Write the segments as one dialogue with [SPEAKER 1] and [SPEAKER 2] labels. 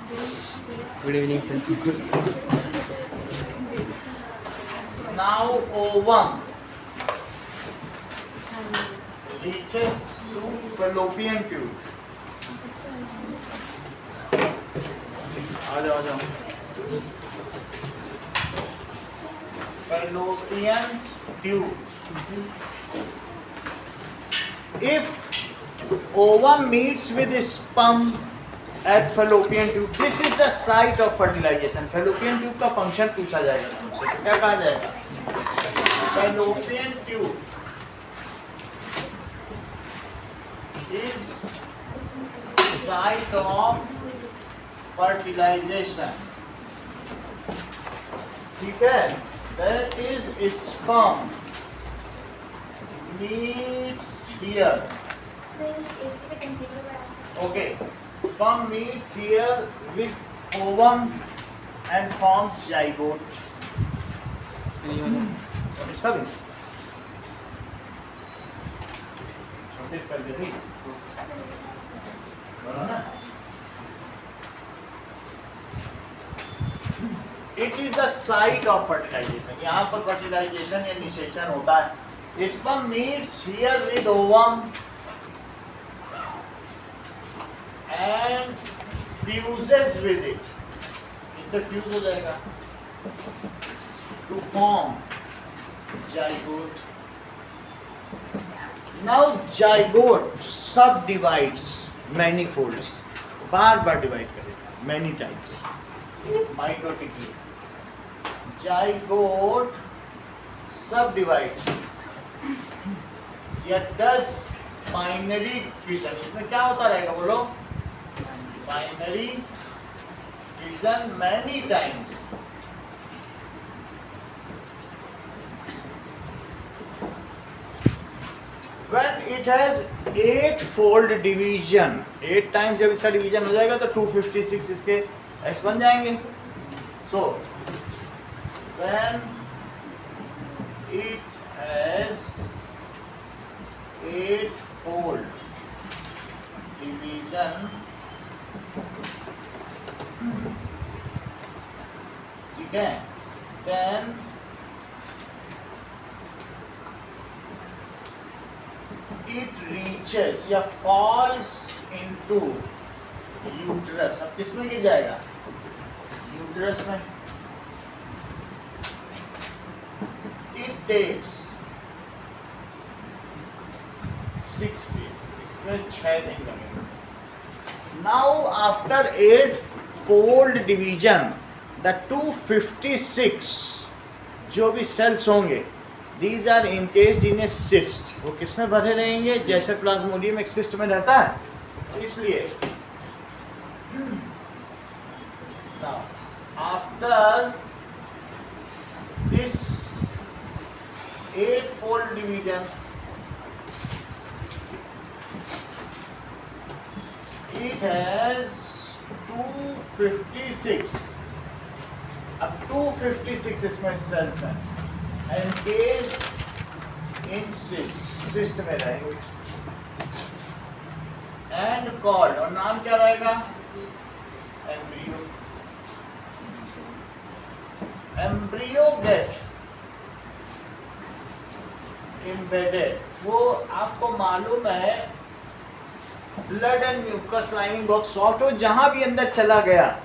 [SPEAKER 1] Good evening, sir.
[SPEAKER 2] Now ovum reaches to fallopian tube. आ जाओ fallopian tube. If ovum meets with sperm at fallopian tube, this is the site of fertilization. fallopian tube का function पूछा जाएगा तुमसे, तो क्या कहा जाएगा? fallopian tube is site of fertilization. ठीक है? That is sperm meets here. Okay. Sperm meets here with ovum and forms zygote. What is coming? Notice कर दे It is the site of fertilization. यहाँ पर fertilization या निषेचन होता है. Sperm meets here with ovum and fuses with it. इससे fuse हो जाएगा to form zygote. Now zygote subdivides many folds. Bar divide करेगा many types mitotically. Zygote subdivides या does binary fission. इसमें क्या होता रहेगा बोलो? Binary fission many times. When it has 8-fold division, 8 times जब इसका division हो जाएगा तो 256 इसके x बन जाएंगे. So when it has 8-fold division, ठीक है, then it reaches या falls into uterus. अब किसमें गिर जाएगा? यूट्रस में. It takes 6 days. इसमें 6 दिन लगेंगे. Now after 8-fold division, the 256 जो भी cells होंगे, these are encased in a cyst. वो किस में भरे रहेंगे? जैसे प्लाज्मोडियम एक cyst में रहता है, तो इसलिए now after this 8-fold division, it has 256. अब 256 इसमें cells हैं encased in cyst में रहेंगे and called, और नाम क्या रहेगा? embryo. embryo get embedded. वो आपको मालूम है ब्लड एंड म्यूकस लाइनिंग बहुत सॉफ्ट हो, जहां भी अंदर चला गया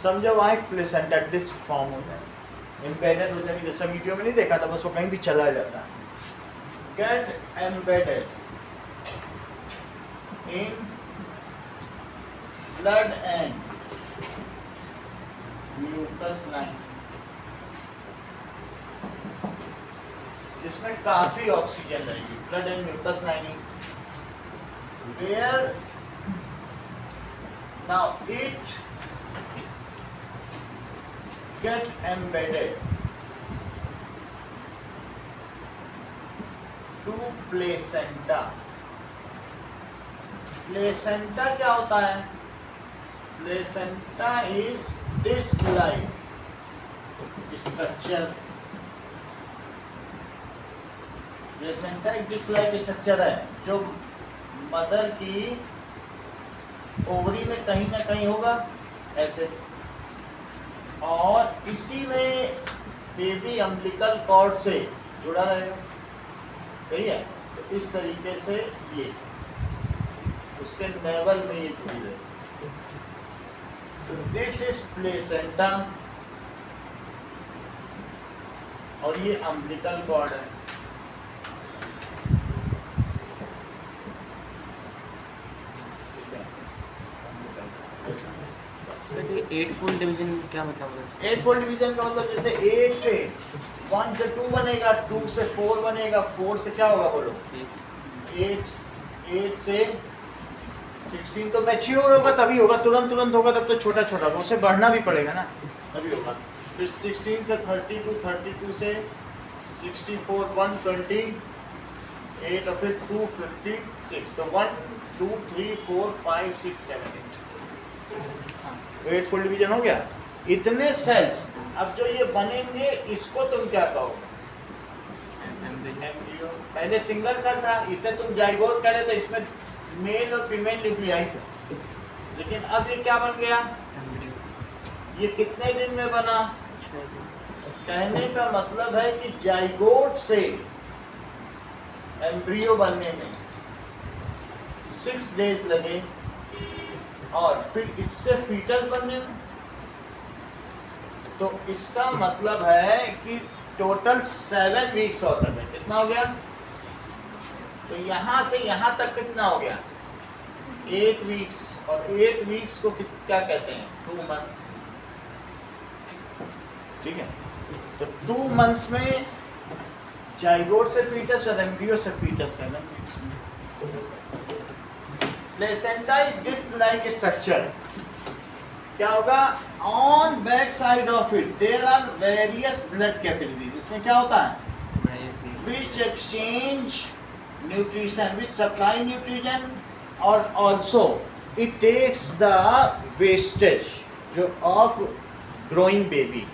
[SPEAKER 2] समझो वहां एक प्लेसेंटा डिस्क फॉर्म हो जाए, एम्बेडेड हो जाएगी. जैसा वीडियो में नहीं देखा था, बस वो कहीं भी चला जाता है. Get embedded in blood and mucus line, जिसमें काफी ऑक्सीजन रहेगी. Blood and mucus lining where now it get embedded to placenta. placenta क्या होता है? placenta is disc-like structure. placenta एक disc-like structure है जो मदर की ओवरी में कहीं ना कहीं होगा ऐसे, और इसी में बेबी अम्बिलिकल कॉर्ड से जुड़ा रहेगा, सही है। तो इस तरीके से ये उसके नेवल में ये जुड़ी रहेगी। तो दिस इज प्लेसेंटा और ये अम्बिलिकल कॉर्ड है।
[SPEAKER 1] एट फोल्ड डिवीजन क्या मतलब है?
[SPEAKER 2] एट फोल्ड डिवीजन का मतलब जैसे 8 से 1 से 2 बनेगा, 2 से 4 बनेगा, 4 से क्या होगा बोलो, 8 से 16 तो मैच्योर होगा, तभी होगा, तुरंत होगा तब तो छोटा छोटा होगा, उसे बढ़ना भी पड़ेगा ना, तभी होगा। फिर 16 से 32, 32 से 64, 128 और फिर 256, तो 1 2 3 4 5 6 7 8 फुल डिवीजन हो गया। इतने सेल्स, अब जो ये बनेंगे इसको तुम क्या कहोगे? एम्ब्रियो। पहले सिंगल सेल था, इसे तुम जाइगोट कह रहे थे, इसमें मेल और फीमेल न्यूक्लियाई थे, लेकिन अब ये क्या बन गया? ये कितने दिन में बना? कहने का मतलब है कि जाइगोट से एम्ब्रियो बनने में 6 डेज लगे और फिर इससे फीटस बनने में, तो इसका मतलब है कि टोटल 7 वीक्स और करने। कितना हो गया? तो यहाँ से यहाँ तक कितना हो गया? 8 वीक्स, और 8 वीक्स को क्या कहते हैं? 2 मंथ्स। ठीक है, तो 2 मंथ्स में जाइगोट से फीटस और एम्ब्रियो से फीटस 7 वीक्स में। Placenta is disc like structure. क्या होगा? On back side of it there are various blood capillaries. इसमें क्या होता है? Which exchange nutrition, which supply nutrition, और also it takes the wastage जो ऑफ ग्रोइंग बेबी,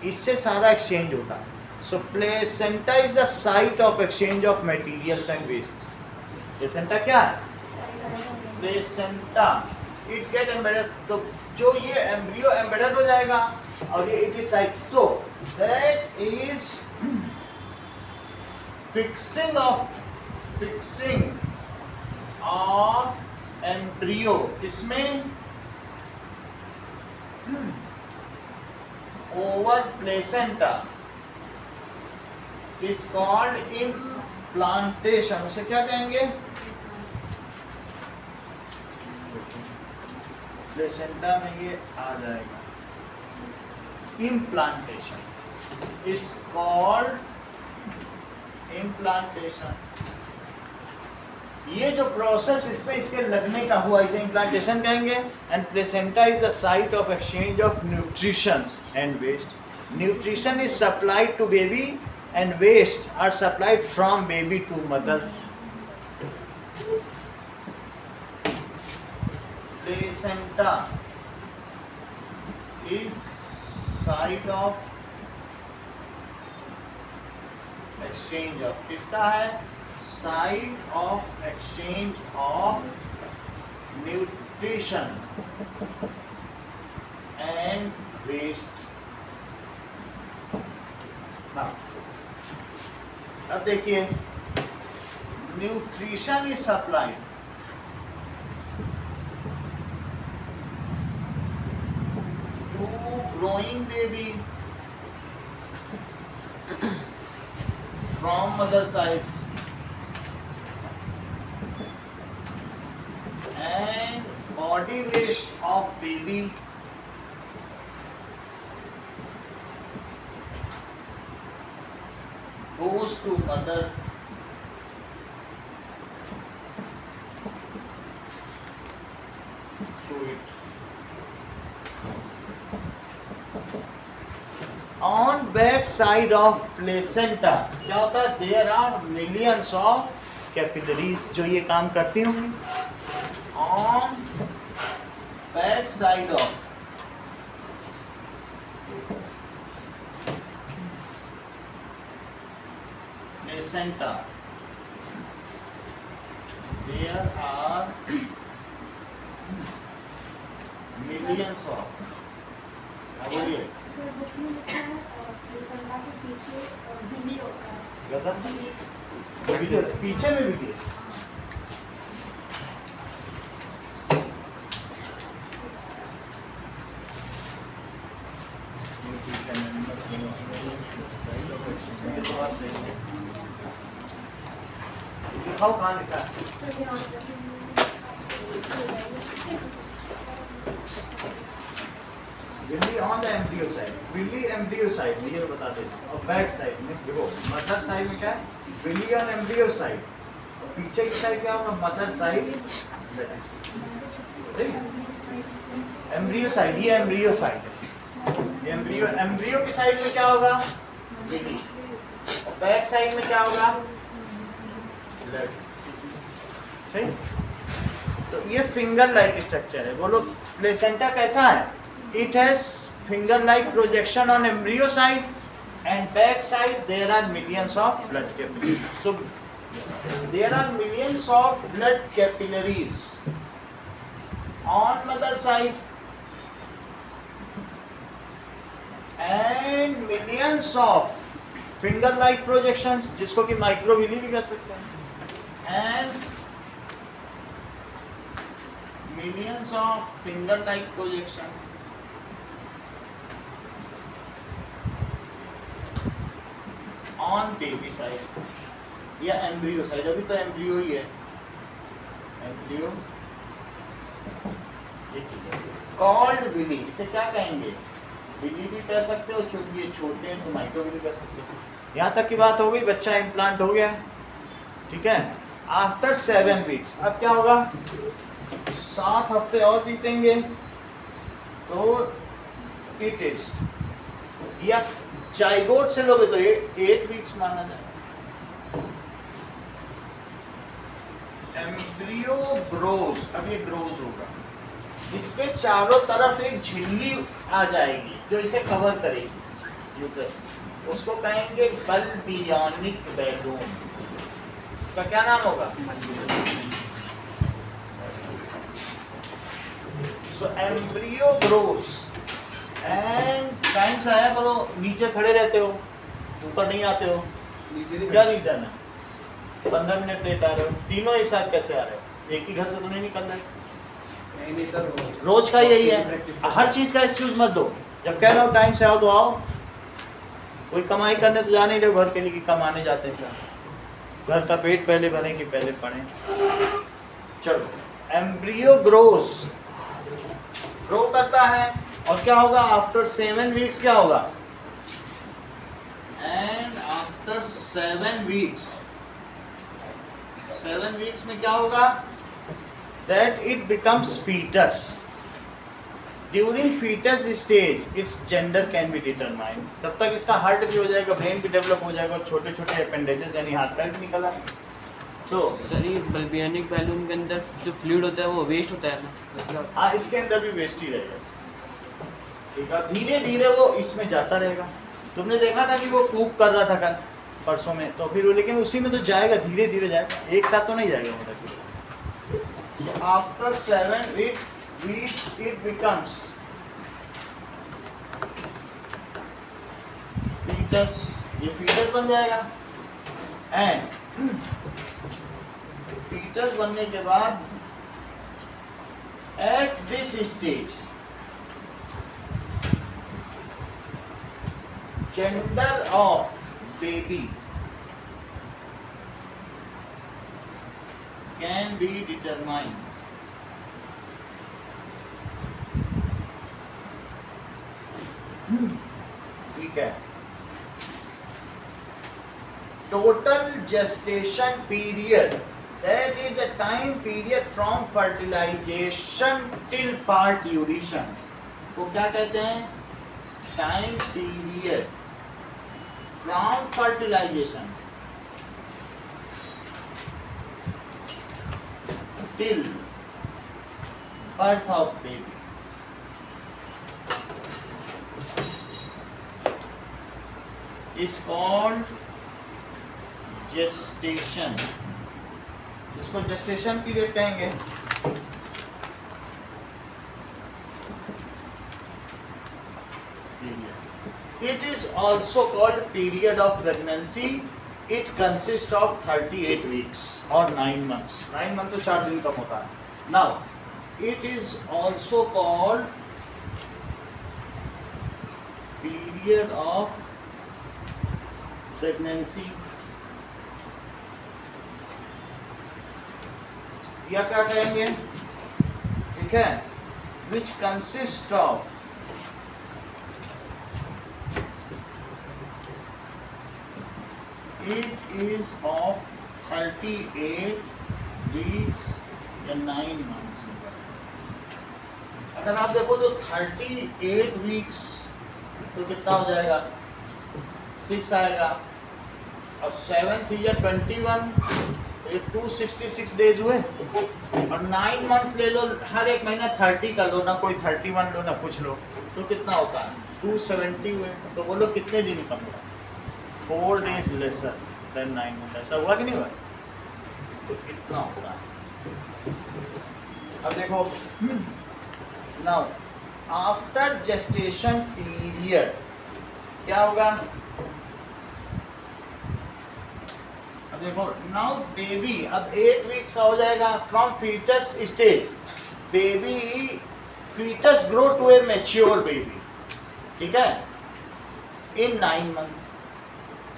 [SPEAKER 2] इससे सारा एक्सचेंज होता है। So placenta is the site of exchange of materials and wastes. Placenta क्या है? प्लेसेंटा इट गेट एम्बेडेड, तो जो ये एम्ब्रियो एम्बेडेड हो जाएगा और ये it is site, so that is fixing of embryo. इसमें over placenta is called implantation. उसे क्या कहेंगे? प्लेसेंटा में ये आ जाएगा, इम्प्लांटेशन इज कॉल्ड इम्प्लांटेशन। ये जो प्रोसेस इसमें इसके लगने का हुआ, इसे इम्प्लांटेशन कहेंगे। And placenta is the site of exchange of nutritions and waste. Nutrition is supplied to baby and waste are supplied from baby to mother. Placenta is site of exchange of, किसका है? Site of exchange of nutrition and waste. Now, अब देखिए, nutrition is supplied growing baby from mother side and body waste of baby goes to mother through it. On back side of placenta क्या होता है? There are millions of capillaries जो ये काम करती होंगी। On back side of placenta there are millions of, बोलिए
[SPEAKER 3] sir book में लिखा है प्लेसेंटा के पीछे विली होता है।
[SPEAKER 2] गलत वीडियो पीछे में वीडियो दिखाओ कहाँ लिखा है।
[SPEAKER 3] सर यहाँ पे
[SPEAKER 2] villi on the embryo side, villi embryo side में, ये बता देता हूँ। और बैक साइड में देखो, मदर साइड में क्या है, विली ऑन एम्ब्रियो साइड, और पीछे की साइड क्या होगा, मदर साइड। एम्ब्रियो साइड, ये एम्ब्रियो साइड है, एम्ब्रियो, एम्ब्रियो की साइड में क्या होगा, विली, और बैक साइड में क्या होगा, ब्लड। ठीक, तो ये फिंगर लाइक स्ट्रक्चर है। बोलो प्लेसेंटा कैसा है? It has finger-like projection on embryo side, and back side there are millions of blood capillaries. So there are millions of blood capillaries on mother side and millions of finger-like projections, जिसको कि microvilli भी कर सकते हैं, and millions of finger-like projection on baby side या embryo side. अभी तो embryo ही है, एम्ब्रियो कॉल्ड विली। इसे क्या कहेंगे, विली भी कह सकते हो, चूंकि ये छोटे हैं तो माइक्रोविली कह सकते हो। यहाँ तक की बात हो गई, बच्चा इम्प्लांट हो गया, ठीक है। आफ्टर 7 वीक्स अब क्या होगा, 7 हफ्ते और बीतेंगे तो इट इज, या जाइगोट से लोगे तो 8 वीक्स माना जाए। एम्ब्रियो ग्रोज, अब ये ग्रोज होगा, इसके चारों तरफ एक झिल्ली आ जाएगी जो इसे कवर करेगी यूट्रस, उसको कहेंगे बल्बियोनिक बैलून। इसका क्या नाम होगा, सो एम्ब्रियो ग्रोज एंड टाइम से आया करो, नीचे खड़े रहते हो, ऊपर नहीं आते हो, क्या रीजन है, 15 मिनट लेट आ रहे हो, तीनों एक साथ कैसे आ रहे हो, एक ही घर से तो नहीं निकल रहे।
[SPEAKER 4] नहीं सर,
[SPEAKER 2] रोज का यही है, हर चीज का एक्सक्यूज मत दो। जब कह रहा हूँ टाइम से आओ तो आओ, कोई कमाई करने तो जा नहीं रहे घर के लिए कि कमाने जाते हैं सर, घर का पेट पहले भरे कि पहले पढ़े। चलो, एम्ब्रियो ग्रोस, ग्रो करता है, और क्या होगा आफ्टर 7 वीक्स, क्या होगा, एंड आफ्टर 7 वीक्स में क्या होगा, that it becomes foetus. During foetus stage its gender can be determined. तब तक इसका हार्ट भी हो जाएगा, ब्रेन भी डेवलप हो जाएगा, और छोटे छोटे अपेंडेजेस यानी हाथ पैर भी निकल आएंगे। तो
[SPEAKER 1] सर ये बल्बियोनिक बैलून के अंदर जो फ्लूइड होता है वो वेस्ट होता है ना, मतलब
[SPEAKER 2] हाँ, इसके अंदर भी वेस्ट ही रहेगा, ठीक है। धीरे धीरे वो इसमें जाता रहेगा। तुमने देखा था कि वो कूक कर रहा था कल परसों में, तो फिर वो, लेकिन उसी में तो जाएगा, धीरे धीरे जाएगा, एक साथ तो नहीं जाएगा मतलब। After 7 weeks it becomes foetus, ये फीटस बन जाएगा। एंड फीटस बनने के बाद at this stage gender of baby can be determined. ठीक है। Total gestation period, that is the time period from fertilization till parturition, को क्या कहते हैं, time period from fertilization till birth of baby is called gestation। इसको gestation period कहेंगे। It is also called period of pregnancy. It consists of 38 weeks or 9 months. 9 months से 4 दिन कम होता है. Now, it is also called period of pregnancy. या क्या कहेंगे? ठीक है? Which consists of it is of 38 weeks या 9 months. अगर आप देखो तो 38 weeks तो कितना हो जाएगा? 6 आएगा और 7 3 या 21 तो ये 266 डेज हुए और 9 मंथ्स ले लो, हर एक महीना 30 कर लो ना, कोई 31 लो ना कुछ लो, तो कितना होता है? 270 हुए. तो बोलो कितने दिन कम हुआ? 4 days lesser than 9 months. ऐसा हुआ कि नहीं हुआ? तो कितना होगा? अब देखो, now after gestation period क्या होगा? अब देखो, now baby अब 8 weeks का हो जाएगा from fetus stage. Baby fetus grow to a mature baby. ठीक है? In 9 months.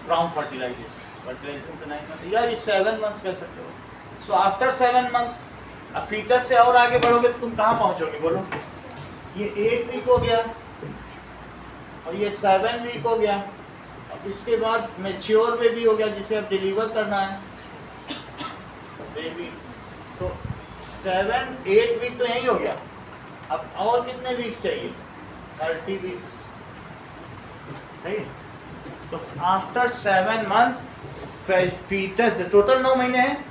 [SPEAKER 2] फ्रॉम फर्टिलाइजेशन से 9 मंथ या ये 7 मंथ्स कह सकते हो. सो आफ्टर 7 मंथ्स अब फीटस से और आगे बढ़ोगे तो तुम कहाँ पहुँचोगे? बोलो. ये 8 वीक हो गया और ये 7 वीक हो गया. अब इसके बाद मैच्योर बेबी हो गया जिसे अब डिलीवर करना है बेबी. तो 7-8 वीक तो यही हो गया. अब और कितने वीक्स चाहिए? 30 वीक्स. सही. तो आफ्टर 7 मंथ्स फीटस टोटल 9 महीने हैं.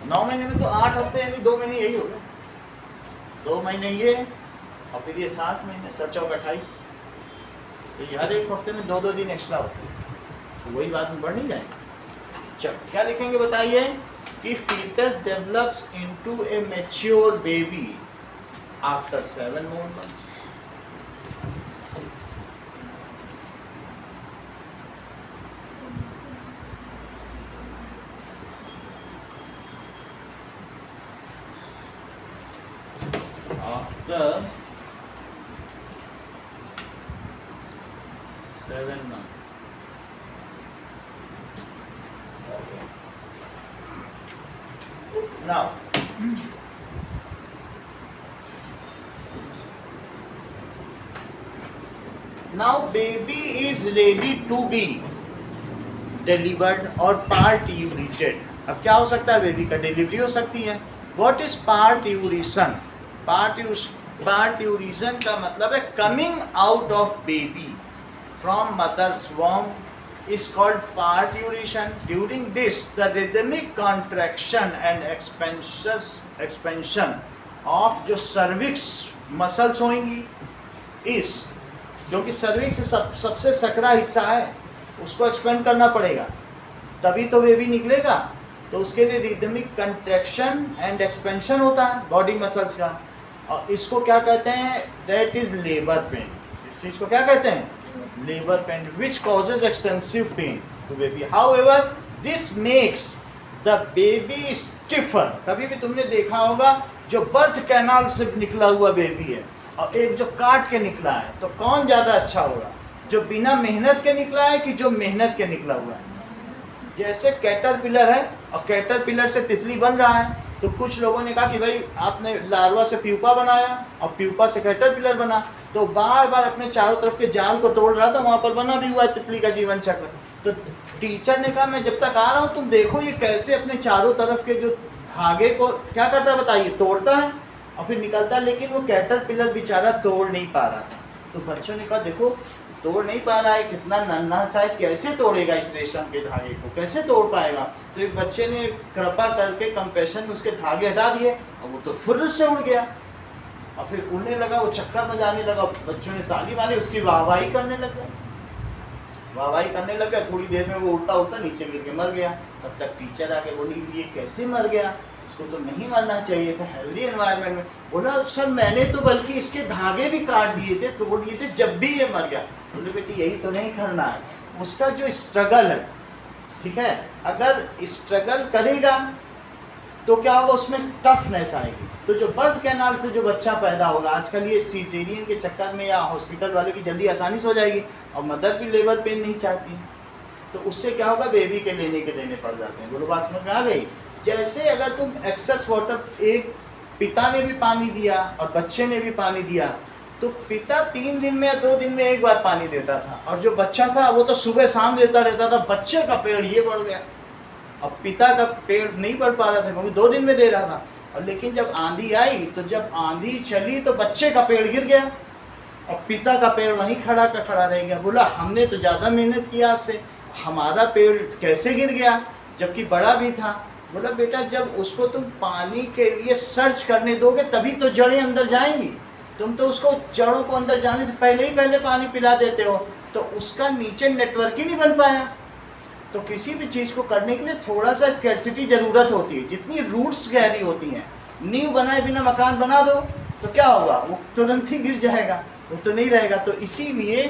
[SPEAKER 2] 9 महीने में तो 8 हफ्ते यानी 2 महीने यही हो गए. 2 महीने ये और फिर ये 7 महीने 7-4-28. तो हर एक हफ्ते में 2-2 दिन एक्स्ट्रा होते हैं. तो वही बात में बढ़ नहीं जाएगी. चलो क्या लिखेंगे बताइए कि foetus develops into a mature baby after 7 more months. After 7 months. Now, baby is ready to be delivered or parturited. अब क्या हो सकता है? बेबी का डिलीवरी हो सकती है. What is parturition? Parturition का मतलब है coming out of baby from mother's womb is called parturition. During this, the rhythmic contraction and expansion of जो cervix muscles होंगी, इस जो कि cervix सबसे सकरा हिस्सा है उसको एक्सपेंड करना पड़ेगा तभी तो बेबी निकलेगा. तो उसके लिए रिदमिक कंट्रैक्शन एंड एक्सपेंशन होता है बॉडी मसल्स का. और इसको क्या कहते हैं? That is labour pain. इस चीज़ को क्या कहते हैं? Labour pain which causes extensive pain to baby. However this makes the baby stiffer. कभी भी तुमने देखा होगा जो बर्थ कैनाल से निकला हुआ बेबी है और एक जो काट के निकला है, तो कौन ज़्यादा अच्छा होगा? जो बिना मेहनत के निकला है कि जो मेहनत के निकला हुआ है? जैसे कैटरपिलर है और कैटरपिलर से तितली बन रहा है, तो कुछ लोगों ने कहा कि भाई आपने लार्वा से प्यूपा बनाया और प्यूपा से कैटरपिलर बना, तो बार बार अपने चारों तरफ के जाल को तोड़ रहा था, वहाँ पर बना भी हुआ है तितली का जीवन चक्र. तो टीचर ने कहा मैं जब तक आ रहा हूँ तुम देखो ये कैसे अपने चारों तरफ के जो धागे को क्या करता है बताइए? तोड़ता है और फिर निकलता है. लेकिन वो कैटरपिलर बेचारा तोड़ नहीं पा रहा था. तो बच्चों ने कहा देखो तोड़ नहीं पा रहा है, कितना नन्हा सा है, कैसे तोड़ेगा इस रेशम के धागे को, कैसे तोड़ पाएगा? तो एक बच्चे ने कृपा करके कंपैशन में उसके धागे हटा दिए और वो तो फुर्र से उड़ गया और फिर उड़ने लगा, वो चक्कर बजाने लगा. बच्चों ने ताली मारी, उसकी वाहवाही करने लग गए. वाहवाही करने लग गए. थोड़ी देर में वो उड़ता उड़ता नीचे गिर के मर गया. तब तक टीचर आके बोली ये कैसे मर गया? इसको तो नहीं मरना चाहिए था हेल्दी एनवायरनमेंट में। बोला सर मैंने तो बल्कि इसके धागे भी काट दिए थे, तोड़ दिए थे, जब भी ये मर गया। बोले बेटी यही तो नहीं करना है, उसका जो स्ट्रगल है, ठीक है, अगर स्ट्रगल करेगा तो क्या होगा, उसमें टफनेस आएगी। तो जो बर्थ कैनाल से जो बच्चा पैदा होगा, आजकल ये सीजेरियन के चक्कर में या हॉस्पिटल वाले की जल्दी आसानी से हो जाएगी, और मदर भी लेबर पेन नहीं चाहती, तो उससे क्या होगा, बेबी के लेने पड़ जाते हैं। बोलो बात समझ में आ गई। जैसे अगर तुम एक्सेस वाटर, एक पिता ने भी पानी दिया और बच्चे ने भी पानी दिया, तो पिता 3 दिन में या 2 दिन में एक बार पानी देता था, और जो बच्चा था वो तो सुबह शाम देता रहता था। बच्चे का पेड़ ये बढ़ गया, अब पिता का पेड़ नहीं बढ़ पा रहा था क्योंकि 2 दिन में दे रहा था। और लेकिन जब आंधी आई, तो जब आंधी चली तो बच्चे का पेड़ गिर गया और पिता का पेड़ वहीं खड़ा का खड़ा रह गया। बोला हमने तो ज़्यादा मेहनत किया आपसे, हमारा पेड़ कैसे गिर गया जबकि बड़ा भी था। बोला बेटा जब उसको तुम पानी के लिए सर्च करने दोगे तभी तो जड़ें अंदर जाएंगी, तुम तो उसको जड़ों को अंदर जाने से पहले ही पानी पिला देते हो, तो उसका नीचे नेटवर्क ही नहीं बन पाया। तो किसी भी चीज़ को करने के लिए थोड़ा सा स्कैर्सिटी ज़रूरत होती है। जितनी रूट्स गहरी होती हैं, नींव बनाए बिना मकान बना दो तो क्या होगा, वो तुरंत ही गिर जाएगा, वो तो नहीं रहेगा। तो इसीलिए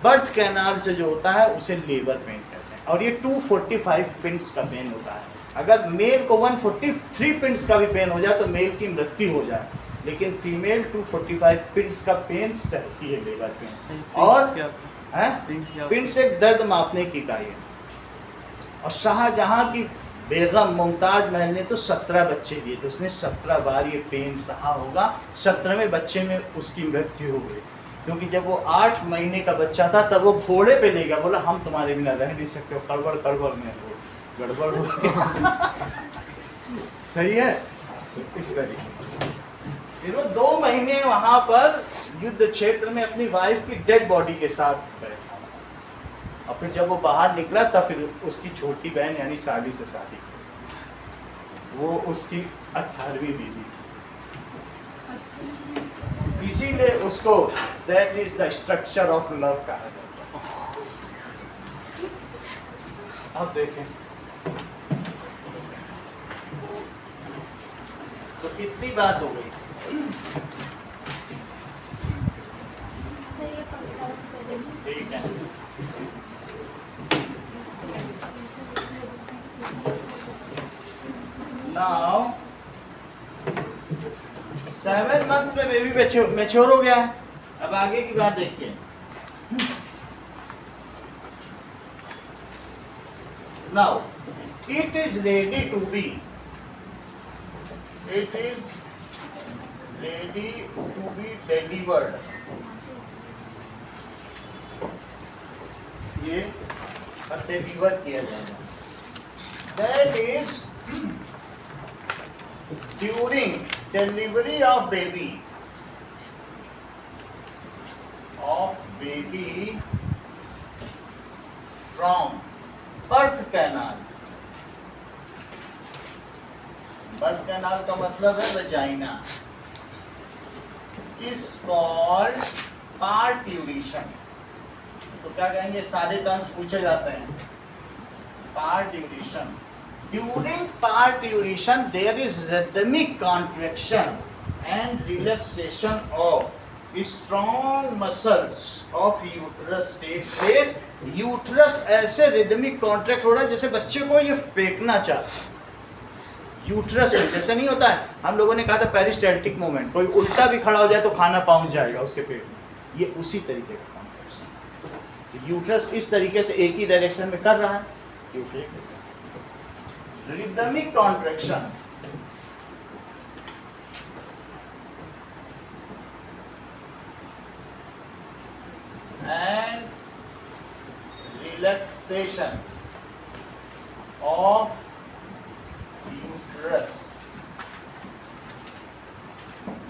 [SPEAKER 2] बर्थ कैनाल से जो होता है उसे लेबर पेन कहते हैं, और ये 245 पिंट्स का पेन होता है। अगर मेल को 143 पिंट्स का भी पेन हो जाए तो मेल की मृत्यु हो जाए, लेकिन फीमेल 245 पिंट्स का पेन सहती है लेबर पेन। और पिंट्स एक दर्द मापने की इकाई है। और शाहजहां की बेगम मुमताज महल ने तो 17 बच्चे दिए थे, उसने 17 बार ये पेन सहा होगा। 17वें बच्चे में उसकी मृत्यु हो गई, क्योंकि जब वो 8 महीने का बच्चा था तब वो घोड़े पे ले गया, बोला हम तुम्हारे बिना रह नहीं सकते हो, कड़बड़ में वो गड़बड़ हो सही है। इस तरीके फिर वो 2 महीने वहां पर युद्ध क्षेत्र में अपनी वाइफ की डेड बॉडी के साथ बैठा, और फिर जब वो बाहर निकला तब फिर उसकी छोटी बहन यानी साली से शादी की। वो उसकी 18वीं बीवी थी, इसीलिए उसको that is the structure of love कहा जाता है। अब देखें तो कितनी बात हो गई। ठीक है, नाउ 7 मंथ्स में बेबी मैच्योर हो गया। अब आगे की बात देखिए। Now it is ready to be, it is ready to be delivered. ये डिलीवर किया जाएगा। That is during delivery of baby from birth canal। Birth canal का मतलब है वजाइना, is called parturition। तो क्या कहेंगे, सारे टर्म्स पूछे जाते हैं। Parturition, during parturition there is rhythmic contraction and relaxation of strong muscles of uterus takes place। Uterus ऐसे रिदमिक कॉन्ट्रैक्ट हो रहा है जैसे बच्चे को ये फेंकना चाहता। यूट्रस में जैसे नहीं होता है, हम लोगों ने कहा था पेरिस्टैल्टिक मूवमेंट, कोई उल्टा भी खड़ा हो जाए तो खाना पहुंच जाएगा उसके पेट में, ये उसी तरीके का कॉन्ट्रैक्शन। तो यूट्रस इस तरीके से एक ही डायरेक्शन में कर रहा है कि फेंक देगा। Rhythmic contraction and relaxation of uterus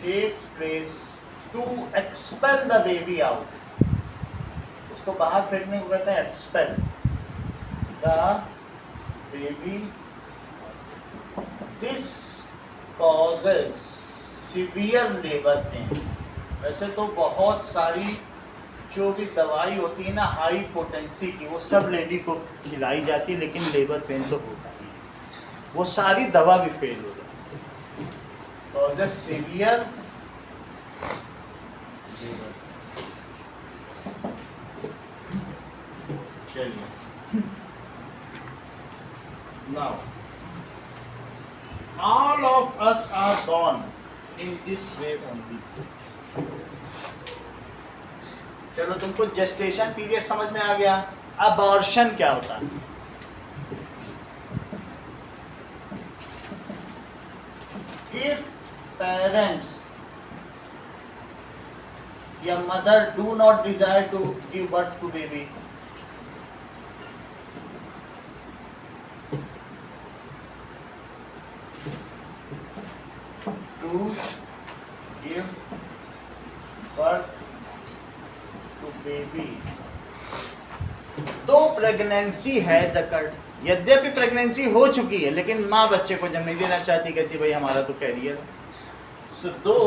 [SPEAKER 2] takes place to expel the baby out। उसको बाहर फेंकने को कहते हैं expel the baby। This causes severe labor pain। वैसे तो बहुत सारी जो भी दवाई होती है ना हाई पोटेंसी की, वो सब लेडी को खिलाई जाती है, लेकिन लेबर पेन तो होता ही है, वो सारी दवा भी फेल हो जाती causes severe chilling. Now, all of us are born in this way only. चलो तुमको जेस्टेशन पीरियड समझ में आ गया. अबॉर्शन क्या होता है? If parents या mother do not desire to give birth to baby, to give birth to baby, तो प्रेगनेंसी हैज अकर्ड. यद्यपि प्रेगनेंसी हो चुकी है लेकिन माँ बच्चे को जन्म नहीं देना चाहती, कहती भाई हमारा तो कैरियर. सो दो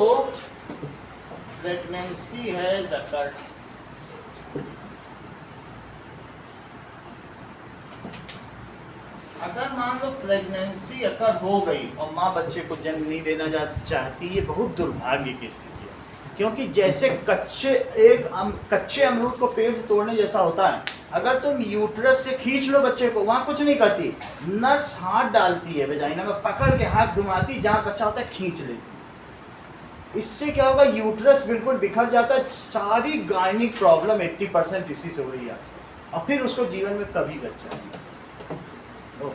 [SPEAKER 2] प्रेगनेंसी हैज अकर्ड, अगर मान लो प्रेगनेंसी अकर हो गई और माँ बच्चे को जन्म नहीं देना चाहती, ये बहुत दुर्भाग्य की स्थिति है. क्योंकि जैसे कच्चे अमरूद को पेड़ से तोड़ने जैसा होता है. अगर तुम यूट्रस से खींच लो बच्चे को, वहाँ कुछ नहीं करती, नर्स हाथ डालती है वेजाइना में, पकड़ के हाथ घुमाती, जहाँ बच्चा होता है खींच लेती. इससे क्या होगा, यूट्रस बिल्कुल बिखर जाता है. सारी गायनिक प्रॉब्लम 80% इसी से हो रही है आजकल. और फिर उसको जीवन में कभी बच्चा नहीं.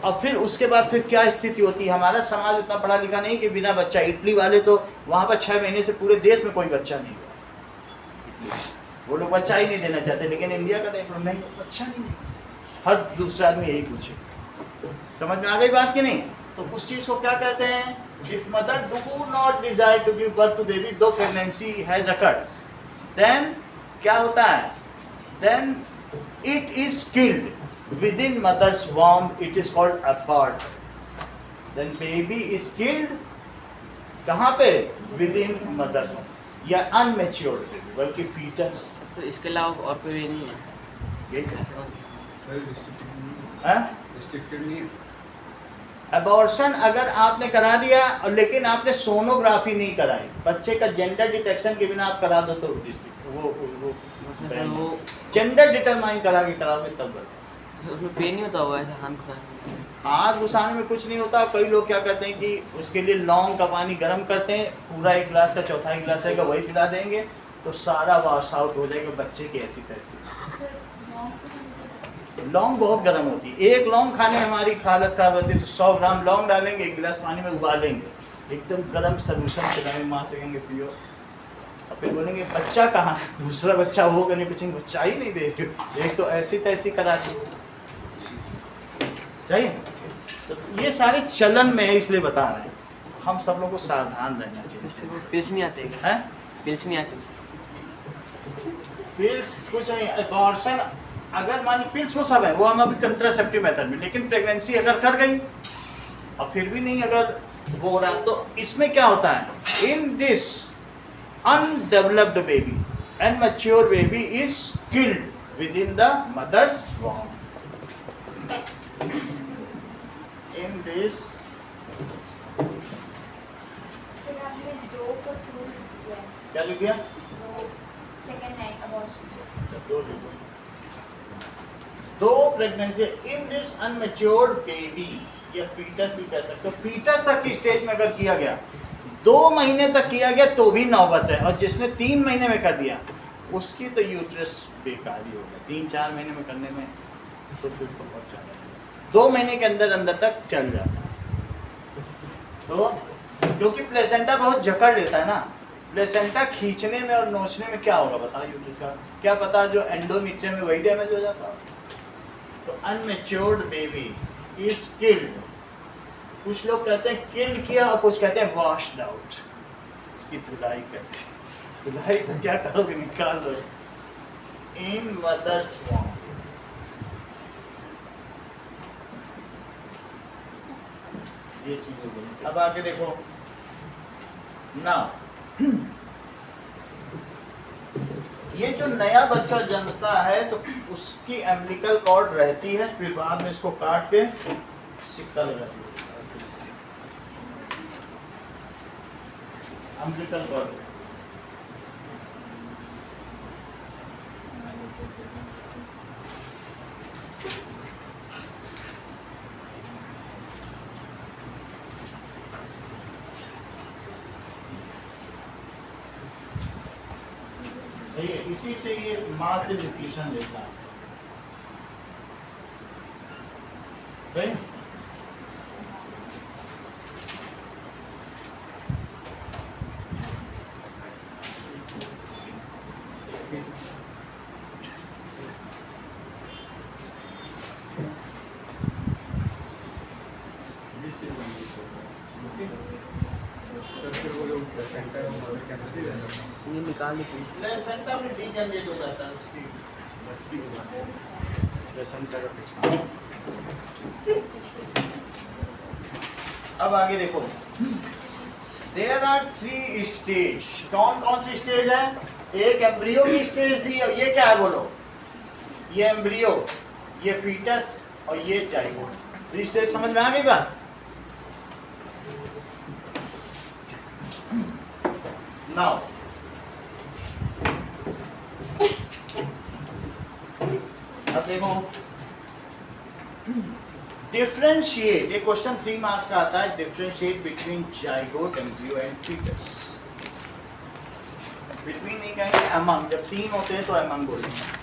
[SPEAKER 2] और फिर उसके बाद फिर क्या स्थिति होती है. हमारा समाज उतना पढ़ा लिखा नहीं कि बिना बच्चा. इटली वाले तो वहाँ पर 6 महीने से पूरे देश में कोई बच्चा नहीं हुआ. वो लोग बच्चा ही नहीं देना चाहते. लेकिन इंडिया का देख लो, नहीं बच्चा नहीं. हर दूसरा आदमी यही पूछे. समझ में आ गई बात कि नहीं? तो उस चीज़ को क्या कहते हैं? If mother do not desire to give birth to baby, though pregnancy has occurred, then क्या होता है? Then it is killed within mother's womb. It is called abort. Then baby is killed कहाँ पे? Within mother's womb. या unmatured baby, बल्कि fetus.
[SPEAKER 1] तो इसके अलावा और कोई नहीं है?
[SPEAKER 2] ये क्या
[SPEAKER 1] है?
[SPEAKER 4] रिस्ट्रिक्टेड नहीं है.
[SPEAKER 2] अबॉर्शन अगर आपने करा दिया और लेकिन आपने सोनोग्राफी नहीं कराई, बच्चे का जेंडर डिटेक्शन के बिना आप करा दो तो वो जेंडर डिटरमाइन करा के कराओगे तब बता.
[SPEAKER 1] उसमें पेन नहीं होता होगा हाथ घुसाने?
[SPEAKER 2] हाथ घुसाने में कुछ नहीं होता. कई लोग क्या करते हैं कि उसके लिए लौंग का पानी गर्म करते हैं, पूरा 1 गिलास का चौथाई गिलास है वही पिला देंगे तो सारा वॉश आउट हो जाएगा बच्चे की ऐसी तैसी. लौंग बहुत गर्म होती है. 1 लौंग खाने में हमारी हालत खराब होती है. तो 100 ग्राम लौंग डालेंगे, 1 गिलास पानी में उबालेंगे, एकदम गर्म सोल्यूशन पिलाएंगे, माँ से कहेंगे पियो. और फिर बोलेंगे बच्चा कहाँ है? दूसरा बच्चा होगा नहीं, पूछेंगे बच्चा ही नहीं दे. एक तो ऐसी तैसी कराती. सही है. तो ये सारे चलन में है, इसलिए बता रहे हैं. हम सब लोग को सावधान रहना चाहिए.
[SPEAKER 1] इससे वो पिल्स नहीं आते क्या?
[SPEAKER 2] हैं?
[SPEAKER 1] पिल्स नहीं आते?
[SPEAKER 2] पिल्स कुछ नहीं. अबॉर्शन अगर मान लो पिल्स वो सब है, वो हम अभी कंट्रासेप्टिव मेथड में. लेकिन प्रेगनेंसी अगर कर गई और फिर भी नहीं अगर वो हो रहा, तो इसमें क्या होता है? In this undeveloped baby and mature baby is killed within the mother's womb. In this
[SPEAKER 3] फिर आपने 2 को चूज किया.
[SPEAKER 2] क्या लिख दिया?
[SPEAKER 3] Second line abortion.
[SPEAKER 2] दो प्रेगनेंसी इन दिस अनमेच्योर्ड बेबी या फीटस भी कह सकते हो. फीटस तक की स्टेज में अगर किया गया, 2 महीने तक किया गया तो भी नौबत है. और जिसने 3 महीने में कर दिया उसकी तो यूट्रस बेकार ही होगा. 3-4 महीने में करने में तो फिर तो बहुत ज़्यादा. 2 महीने के अंदर अंदर तक चल जाता है. तो क्योंकि प्लेसेंटा बहुत जकड़ लेता है ना. प्लेसेंटा खींचने में और नोचने में क्या होगा बताओ यूट्रस का? क्या पता जो एंडोमेट्रियम में वही डैमेज हो जाता. तो अनमेच्योर्ड बेबी इज किल्ड. कुछ लोग कहते हैं किल्ड किया और कुछ कहते हैं वॉश्ड आउट. इसकी धुलाई कहते हैं. धुलाई तो क्या करोगे, निकाल दो. इन मदर्स वॉम्ब. ये चीजें बोली. अब आगे देखो ना. ये जो नया बच्चा जन्मता है तो उसकी एम्बिलिकल कॉर्ड रहती है, फिर बाद में इसको काट के सिक्का लगाती है. umbilical cord. इसी से ये माँ से न्यूट्रिशन लेता है, सही?
[SPEAKER 1] ये निकाल दी
[SPEAKER 2] प्लेसेंटा में डीजनरेट हो जाता है, उसकी भट्टी हो जाती है प्लेसेंटा का पिछड़ा। अब आगे देखो, देयर आर 3 स्टेज। कौन कौन सी स्टेज है? एक एम्ब्रियो की स्टेज थी, और ये क्या है बोलो? ये एम्ब्रियो, ये फीटस और ये जाइगोट। तो स्टेज समझ में आ गई बात? नाउ अब देखो, डिफरेंशिएट, ये क्वेश्चन 3 मार्क्स का आता है। Differentiate between zygote, embryo and foetus. Between नहीं कहेंगे, अमंग। जब 3 होते हैं तो अमंग बोलेंगे।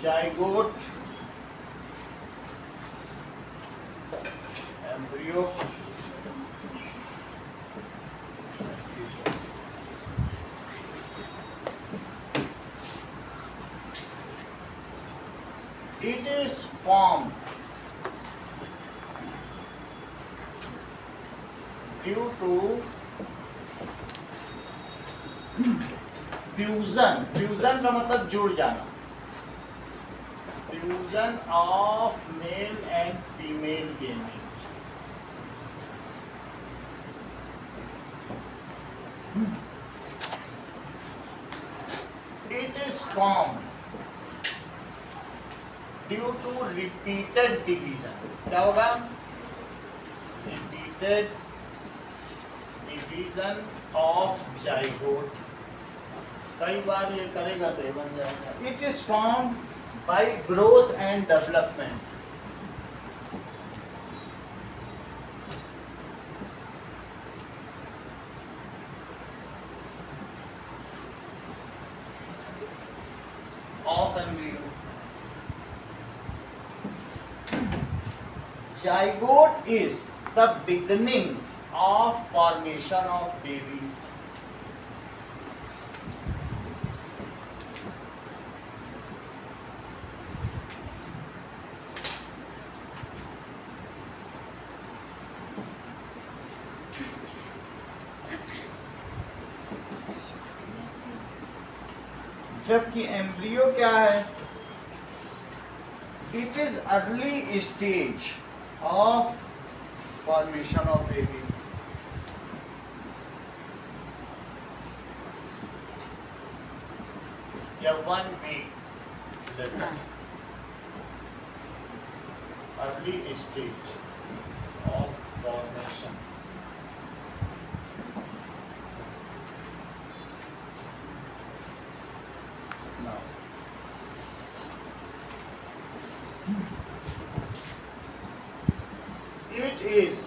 [SPEAKER 2] Zygote, embryo, it is formed due to fusion. Fusion का मतलब जुड़ जाना। Fusion of male and female gamete. It is formed due to repeated division। क्या होगा? Repeated division of zygote। कई बार ये करेगा तो ये बन जाएगा। It is formed by growth and development। of embryo। Zygote is the beginning of formation of baby। जबकि एम्ब्रियो क्या है? It is early stage of formation of baby. या 1 week early stage of formation. It is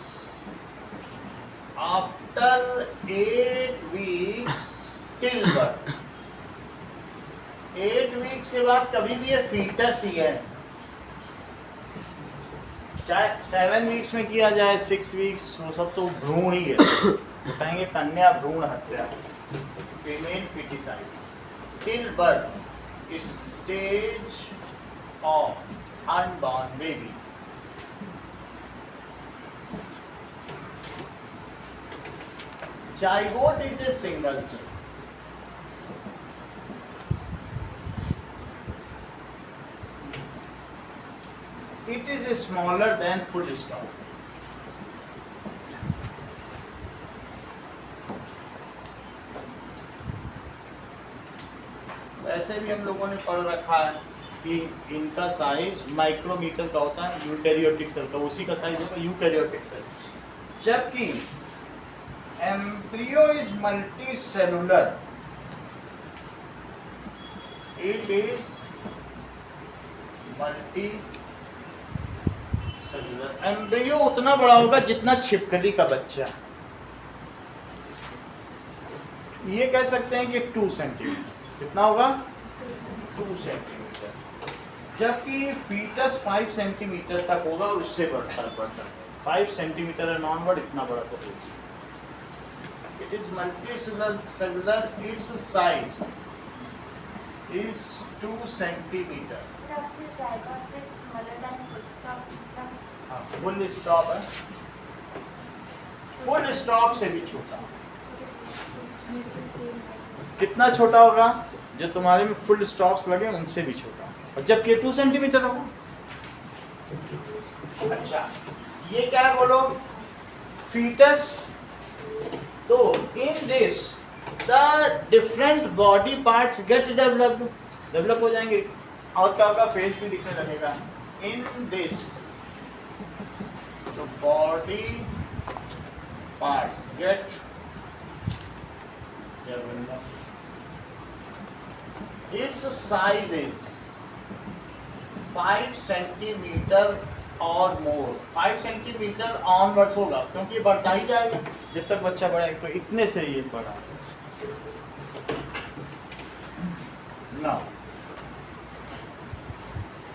[SPEAKER 2] after 8 weeks till birth। 8 weeks के बाद कभी भी ये foetus ही है, चाहे 7 weeks में किया जाए, 6 weeks, वो सब तो भ्रूण ही है। कहेंगे कन्या भ्रूण हत्या, female foeticide. till birth stage of unborn baby। Zygote is a single cell। It it is smaller than full stop. वैसे भी हम लोगों ने पढ़ रखा है कि इनका साइज माइक्रोमीटर का होता है, यूकैरियोटिक सेल का उसी का साइज होगा यूकैरियोटिक सेल। जबकि embryo is multi cellular, it is multi cellular. Embryo उतना बड़ा होगा जितना छिपकली का बच्चा। ये कह सकते हैं कि 2 सेंटीमीटर, कितना होगा 2 सेंटीमीटर। जबकि फीटस 5 सेंटीमीटर तक होगा और उससे बढ़ता 5 सेंटीमीटर है नॉनवर्ड, इतना बड़ा तो होगा। It is multi cellular, it's size is 2 centimetre. Full stop है, फुल स्टॉप से भी छोटा। कितना छोटा होगा? जो तुम्हारे में फुल स्टॉप्स लगे उनसे भी छोटा, और जबकि 2 सेंटीमीटर होगा। अच्छा, ये क्या है बोलो? फीटस। तो in this the different body parts get develop हो जाएंगे, और क्या होगा? फेस भी दिखने लगेगा। in this the body parts get develop, its size is 5 centimetre और मोर। 5 सेंटीमीटर ऑनवर्ड्स होगा, क्योंकि ये बढ़ता ही जाएगा जब तक बच्चा बढ़ेगा। तो इतने से ये बढ़ा। नाउ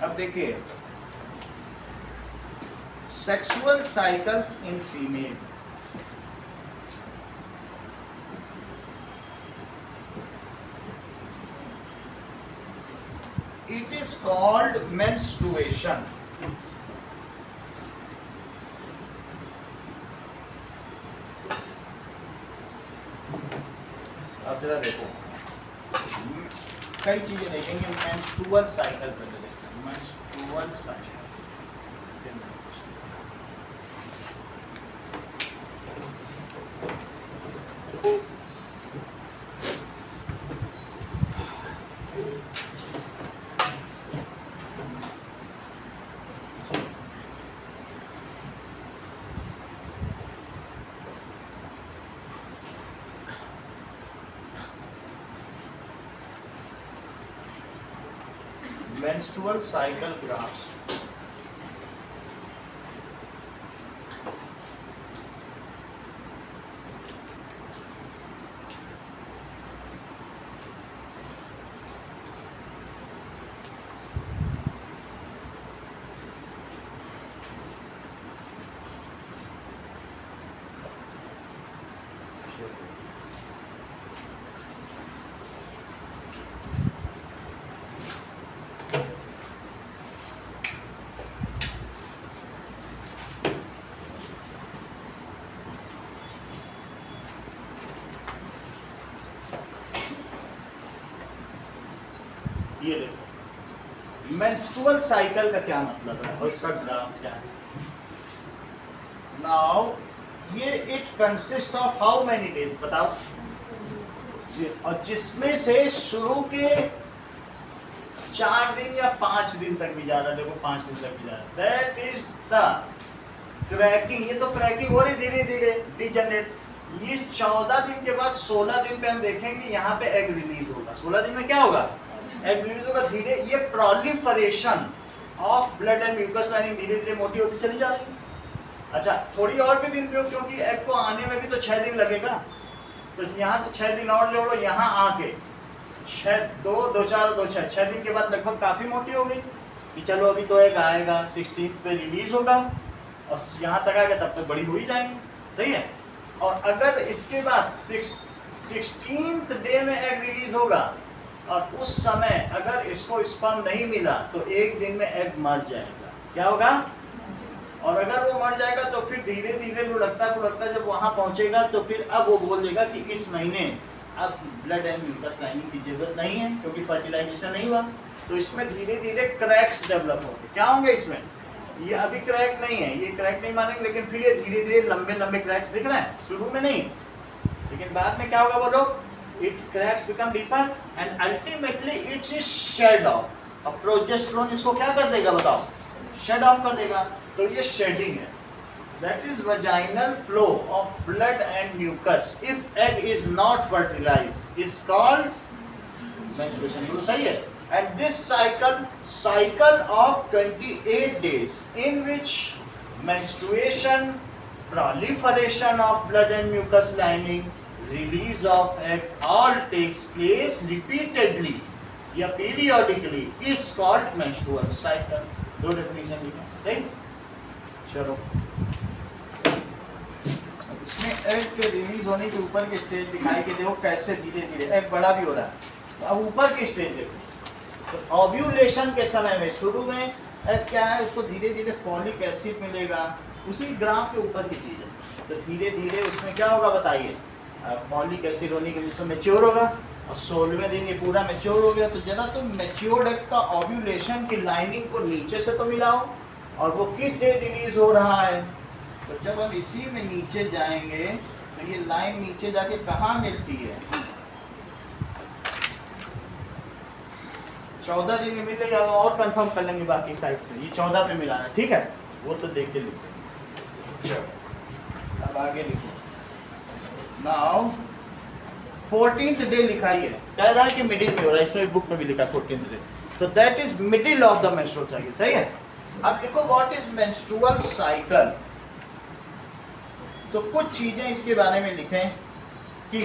[SPEAKER 2] अब देखिए, sexual cycles in female. It is called menstruation. अब जरा देखो, कई चीजें देखेंगे। मेंस्ट्रुअल साइकिल पहले देखते हैं। Menstrual cycle menstrual cycle graph। ये देखो, मेंस्ट्रुअल साइकिल का क्या मतलब है और इसका ग्राफ क्या है। नाउ ये it consist of how many days, बताओ। और जिसमें से शुरू के 4 दिन या 5 दिन तक भी जा रहा है। देखो 5 दिन तक भी जा रहा है। That is the cracking. ये तो क्रैकिंग हो रही धीरे धीरे डिजनरेट। ये 14 दिन के बाद 16 दिन पे हम देखेंगे यहाँ पे एग रिलीज होगा। 16 दिन में क्या होगा? एग रिलीज होगा धीरे। ये proliferation of blood and mucus lining धीरे धीरे मोटी होती चली जा रही है। अच्छा, थोड़ी और भी दिन पे हो, क्योंकि एग को आने में भी तो 6 दिन लगेगा। तो यहाँ से 6 दिन और जोड़ो, यहाँ आके 6 2 2 4 2 6 दिन के बाद लगभग काफी मोटी हो गई कि चलो अभी तो एग आएगा, 16th पे रिलीज होगा और यहाँ तक आएगा, तब तक बड़ी हो ही जाएंगी। सही है। और अगर इसके बाद 16th डे में एग रिलीज होगा और उस समय अगर इसको स्पर्म नहीं मिला तो 1 दिन में एग मर जाएगा। क्या होगा? और अगर वो मर जाएगा तो फिर धीरे धीरे लुढ़कता लुढ़कता जब वहां पहुंचेगा तो फिर अब वो बोल देगा कि इस महीने अब ब्लड एंड म्यूकस लाइनिंग की जरूरत नहीं है, क्योंकि फर्टिलाइजेशन नहीं हुआ। तो इसमें धीरे धीरे क्रैक्स डेवलप होंगे। क्या होंगे इसमें? ये अभी क्रैक नहीं है, ये क्रैक नहीं मानेंगे, लेकिन फिर ये धीरे धीरे लंबे लंबे क्रैक्स दिख रहे हैं, शुरू में नहीं, लेकिन बाद में क्या होगा बोलो, it cracks become deeper and ultimately it's is shed off. अब प्रोजेस्टेरोन इसको क्या कर देगा बताओ, शेड ऑफ कर देगा, तो ये शेडिंग है। That is vaginal flow of blood and mucus if egg is not fertilised is called menstruation. तो सही है। And this cycle of 28 days in which menstruation, proliferation of blood and mucus lining, release of egg all takes place repeatedly या periodically is called menstrual cycle। दो definition लिखा, सही? चलो, इसमें egg के रिलीज होने के ऊपर के स्टेज दिखाई के देखो कैसे धीरे धीरे एग बड़ा भी हो रहा है। तो अब ऊपर की स्टेज देखो, तो ओव्यूलेशन के समय में शुरू में एग क्या है, उसको धीरे धीरे फॉलिक एसिड मिलेगा, उसी ग्राफ के ऊपर की चीज़ है। तो धीरे धीरे उसमें क्या होगा बताइए, फॉलिक एसिड होने के बीच में मैच्योर होगा, और 16वें दिन ये पूरा मैच्योर हो गया। तो जरा तुम मैच्योर्ड एग का ओव्यूलेशन की लाइनिंग को नीचे से तो मिलाओ, और वो किस डे रिलीज हो रहा है। तो जब हम इसी में नीचे जाएंगे तो ये लाइन नीचे जाके कहाँ मिलती है, 14 दिन में मिलेगा, और कंफर्म कर लेंगे बाकी साइड से, ये 14 पे मिलाना, ठीक है, वो तो देख के लिखो। अब आगे लिखो, नाउ 14th डे लिखा ही है, कह रहा है कि मिडिल में हो रहा है, इसमें बुक में भी लिखा 14th डे, तो that is middle of the menstrual cycle, सही है। अब लिखो व्हाट इज मेंस्ट्रुअल साइकिल। तो कुछ चीजें इसके बारे में लिखें कि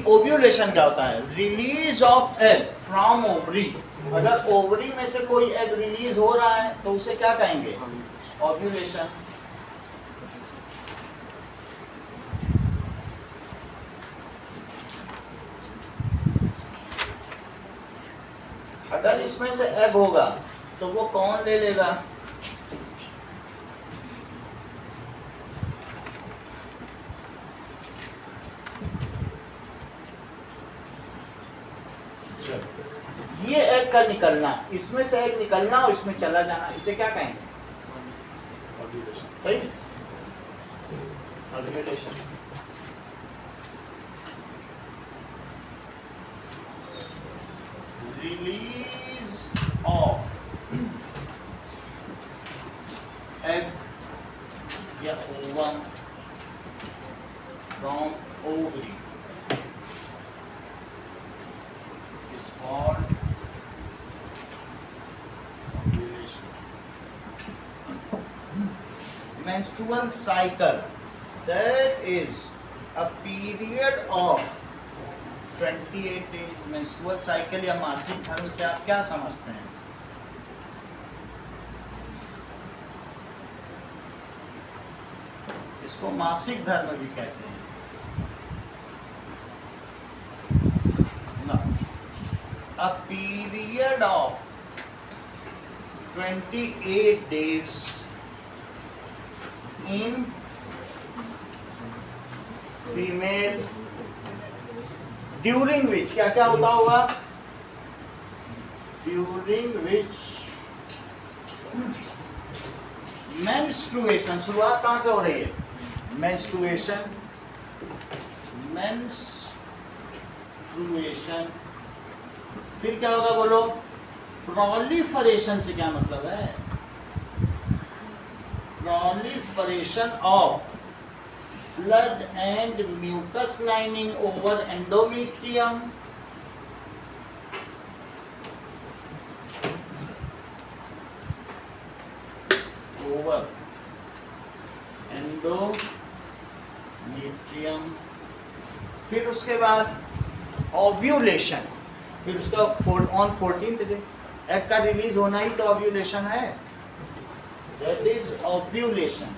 [SPEAKER 2] ओव्यूलेशन क्या होता है, release of egg from ovary. अगर ओवरी में से कोई एग रिलीज हो रहा है तो उसे क्या कहेंगे, ओव्यूलेशन। अगर इसमें से एग होगा तो वो कौन ले लेगा, ये एग का निकलना, इसमें से एग निकलना और इसमें चला जाना, इसे क्या कहेंगे, ओव्यूलेशन, सही, ओव्यूलेशन। रिलीज ऑफ एग या ovum from ovary is called ovulation. Menstrual cycle, that is a period of 28 days। menstrual cycle या मासिक धर्म से आप क्या समझते हैं, इसको मासिक धर्म भी कहते हैं। A period of 28 days in female during which क्या क्या होता होगा, during which menstruation, शुरुआत कहाँ से हो रही है, menstruation फिर क्या होगा बोलो, प्रोलिफरेशन से क्या मतलब है, proliferation of blood and mucus lining over endometrium, over endometrium. फिर उसके बाद ओव्यूलेशन, फिर उसका ऑन 14th डे एग का रिलीज होना ही तो ओव्यूलेशन है, that is ovulation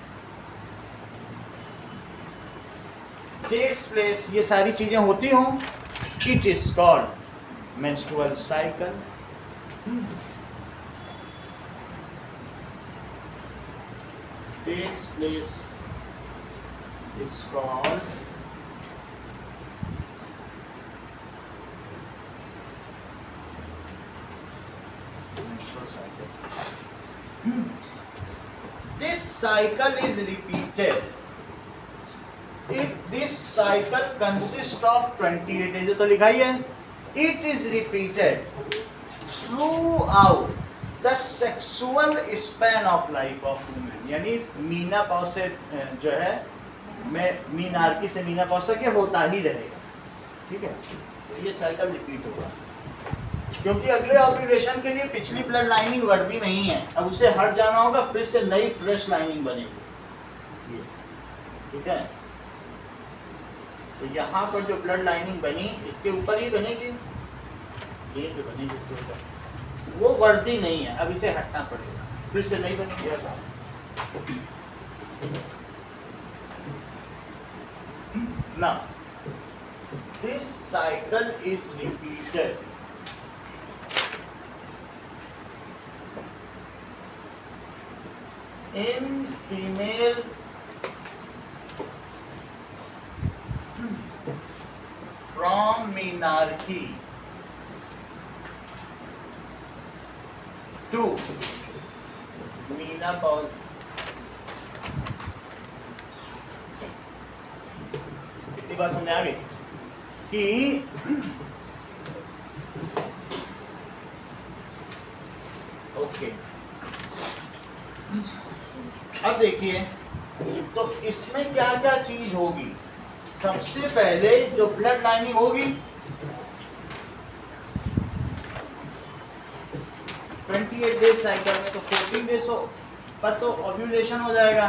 [SPEAKER 2] takes place. ये सारी चीजें होती हों, it is called menstrual cycle. Takes place is called This cycle is repeated. If this cycle consists of 28 days, तो लिखा ही है, it is repeated throughout the sexual span of life of women. यानी मीनापॉज से जो है मीनार्की से मीनापॉज तक ये होता ही रहेगा, ठीक है। तो ये साइकिल रिपीट होगा, क्योंकि अगले ऑब्जर्वेशन के लिए पिछली ब्लड लाइनिंग वर्दी नहीं है, अब उसे हट जाना होगा, फिर से नई फ्रेश लाइनिंग बनेगी, ठीक है। तो यहाँ पर जो ब्लड लाइनिंग बनी इसके ऊपर ही बनेगी, ये जो बनेगी इसके ऊपर, वो वर्दी नहीं है, अब इसे हटना पड़ेगा, फिर से नहीं बनेगी। Now, this cycle is repeated in female from menarche to menopause. इतनी बात समझ आ गई कि ओके। अब देखिए, तो इसमें क्या क्या चीज होगी। सबसे पहले जो ब्लड लाइनिंग होगी 28 डेज साइकिल में, तो 14 डेज पर तो ओव्यूलेशन हो जाएगा,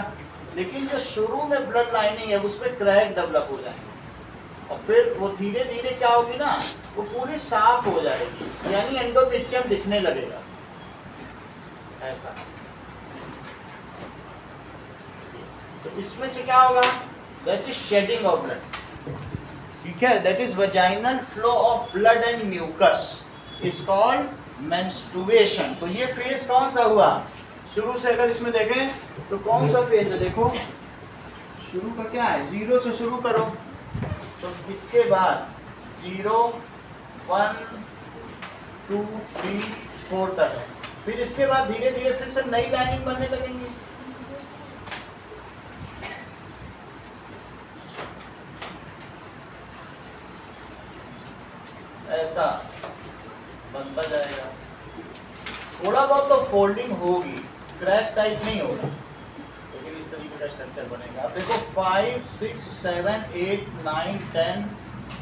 [SPEAKER 2] लेकिन जो शुरू में ब्लड लाइनिंग है उस पर क्रैक डेवलप हो जाएंगे, और फिर वो धीरे धीरे क्या होगी ना, वो पूरी साफ हो जाएगी, यानी एंडोमेट्रियम दिखने लगेगा ऐसा। तो इसमें से क्या होगा, that is shedding of blood, ठीक है, that is vaginal flow of blood and mucus is called menstruation. तो ये फेज कौन सा हुआ, शुरू से अगर इसमें देखें तो कौन सा फेज है, देखो शुरू का क्या है, 0 से शुरू करो, तो इसके बाद 0 1 2 3 4 तक है, फिर इसके बाद धीरे धीरे फिर से नई लाइनिंग बनने लगेंगी। ऐसा बनता जाएगा, थोड़ा बहुत तो फोल्डिंग होगी, क्रैक टाइप नहीं होगा, लेकिन इस तरीके का स्ट्रक्चर बनेगा। अब देखो 5 6 7 8 9 10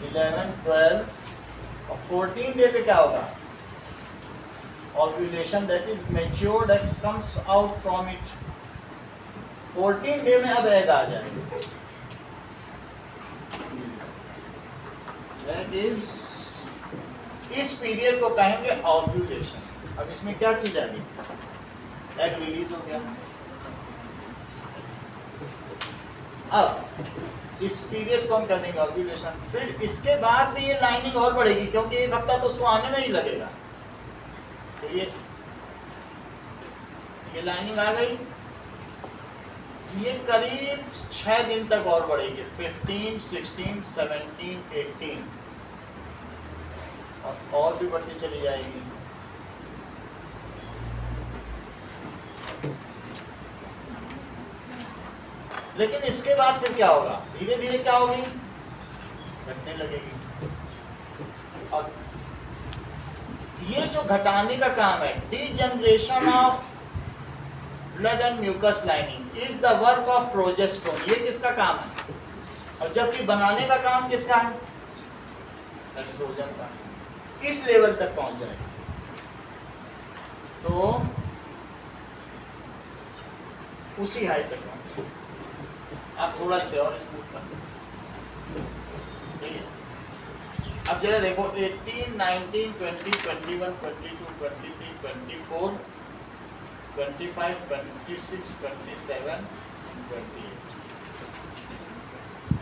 [SPEAKER 2] 11 12 और 14 डे पे क्या होगा, ovulation, that is matured eggs comes out from it. 14 day में अब एग आ जाएगा, दैट इज, इस पीरियड को कहेंगे ओव्यूलेशन। अब इसमें क्या चीज आ गई, एग रिलीज हो गया। अब इस पीरियड को हम कर देंगे ओव्यूलेशन, फिर इसके बाद भी ये लाइनिंग और बढ़ेगी, क्योंकि 1 हफ्ता तो उसको आने में ही लगेगा। तो ये लाइनिंग आ गई, ये करीब 6 दिन तक और बढ़ेगी, 15 16 17 18 और भी बढ़ती चली जाएगी। लेकिन इसके बाद फिर क्या होगा, धीरे धीरे क्या होगी, घटने लगेगी। और ये जो घटाने का काम है, degeneration of blood and mucus lining is the work of progesterone, ये किसका काम है, और जबकि बनाने का काम किसका है, एस्ट्रोजन का। इस लेवल तक पहुंच जाएगा तो उसी हाइट तक पहुंचे। आप थोड़ा से और स्मूथ कर, सही है। अब जरा देखो 18 19 20 21 22 23 24 25 26 27 28,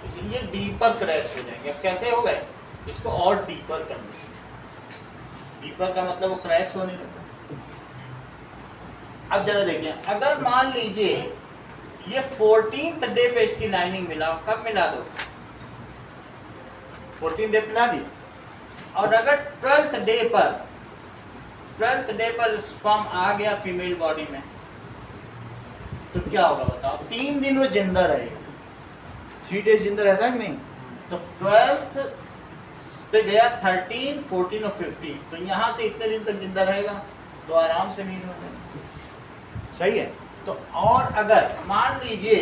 [SPEAKER 2] इसलिए डीपर क्रैक्स हो जाएंगे। अब कैसे हो गए, इसको और डीपर करना, डीपर का मतलब वो क्रैक्स होने लगे। अब जरा देखिए, अगर मान लीजिए ये 14th डे पे इसकी लाइनिंग मिला, कब मिला दो, 14th डे मिला दी, और अगर 12th डे पर स्पर्म आ गया फीमेल बॉडी में, तो क्या होगा बताओ, 3 दिन वो जिंदा रहेगा, 3 डेज जिंदा रहता है कि नहीं? तो 12th पे गया 13, 14 और 15, तो यहाँ से इतने दिन तक जिंदा रहेगा, तो आराम से मीट हो जाएगा। सही है। तो और अगर मान लीजिए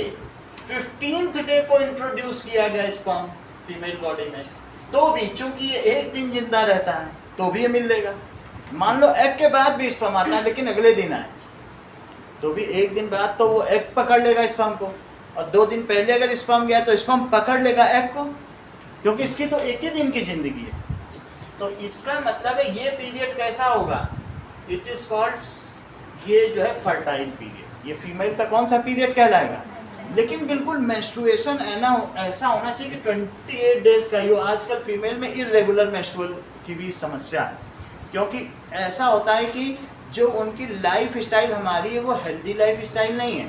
[SPEAKER 2] 15th डे को इंट्रोड्यूस किया गया स्पर्म फीमेल बॉडी में, तो भी चूंकि ये 1 दिन जिंदा रहता है तो भी ये मिल लेगा। मान लो एग के बाद भी स्पर्म आता है लेकिन अगले दिन आए, तो भी 1 दिन बाद तो वो एग पकड़ लेगा स्पर्म को, और 2 दिन पहले अगर स्पर्म गया तो स्पर्म पकड़ लेगा एग को, क्योंकि इसकी तो 1 ही दिन की जिंदगी है। तो इसका मतलब है ये पीरियड कैसा होगा, इट इज कॉल्ड, ये जो है फर्टाइल पीरियड, ये फीमेल का कौन सा पीरियड कहलाएगा। लेकिन बिल्कुल मेंस्ट्रुएशन ऐसा होना चाहिए कि 28 डेज का ही हो। आजकल फीमेल में इरेगुलर मेंस्ट्रुअल की भी समस्या है, क्योंकि ऐसा होता है कि जो उनकी लाइफ स्टाइल हमारी है वो हेल्दी लाइफ स्टाइल नहीं है।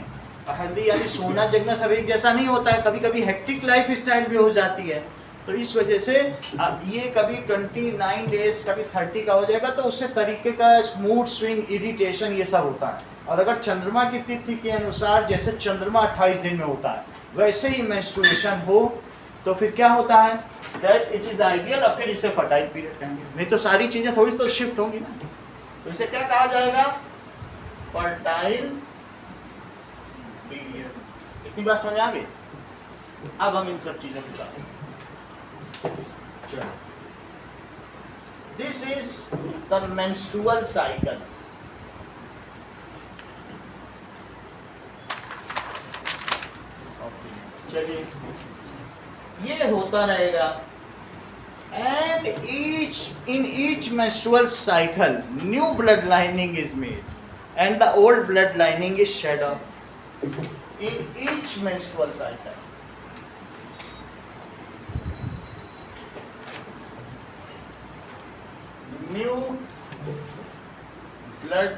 [SPEAKER 2] हेल्दी यानी सोना जगना सब एक जैसा नहीं होता है, कभी कभी हेक्टिक लाइफ स्टाइल भी हो जाती है। तो इस वजह से अब ये कभी 29 डेज कभी 30 का हो जाएगा, तो उससे तरीके का मूड स्विंग, इरिटेशन, ये सब होता है। और अगर चंद्रमा की तिथि के अनुसार, जैसे चंद्रमा 28 दिन में होता है, वैसे ही मेंस्ट्रुएशन हो तो फिर क्या होता है, दैट इट इज आइडियल, और फिर इसे फर्टाइल पीरियड कहेंगे। नहीं तो सारी चीजें थोड़ी तो शिफ्ट होंगी ना, तो इसे क्या कहा जाएगा, फर्टाइल पीरियड। इतनी बात समझ आ गई। अब हम इन सब चीजों को बताते हैं। This is the menstrual cycle. चलिए, ये होता रहेगा, and in each menstrual cycle new blood lining is made and the old blood lining is shed off in each menstrual cycle. New blood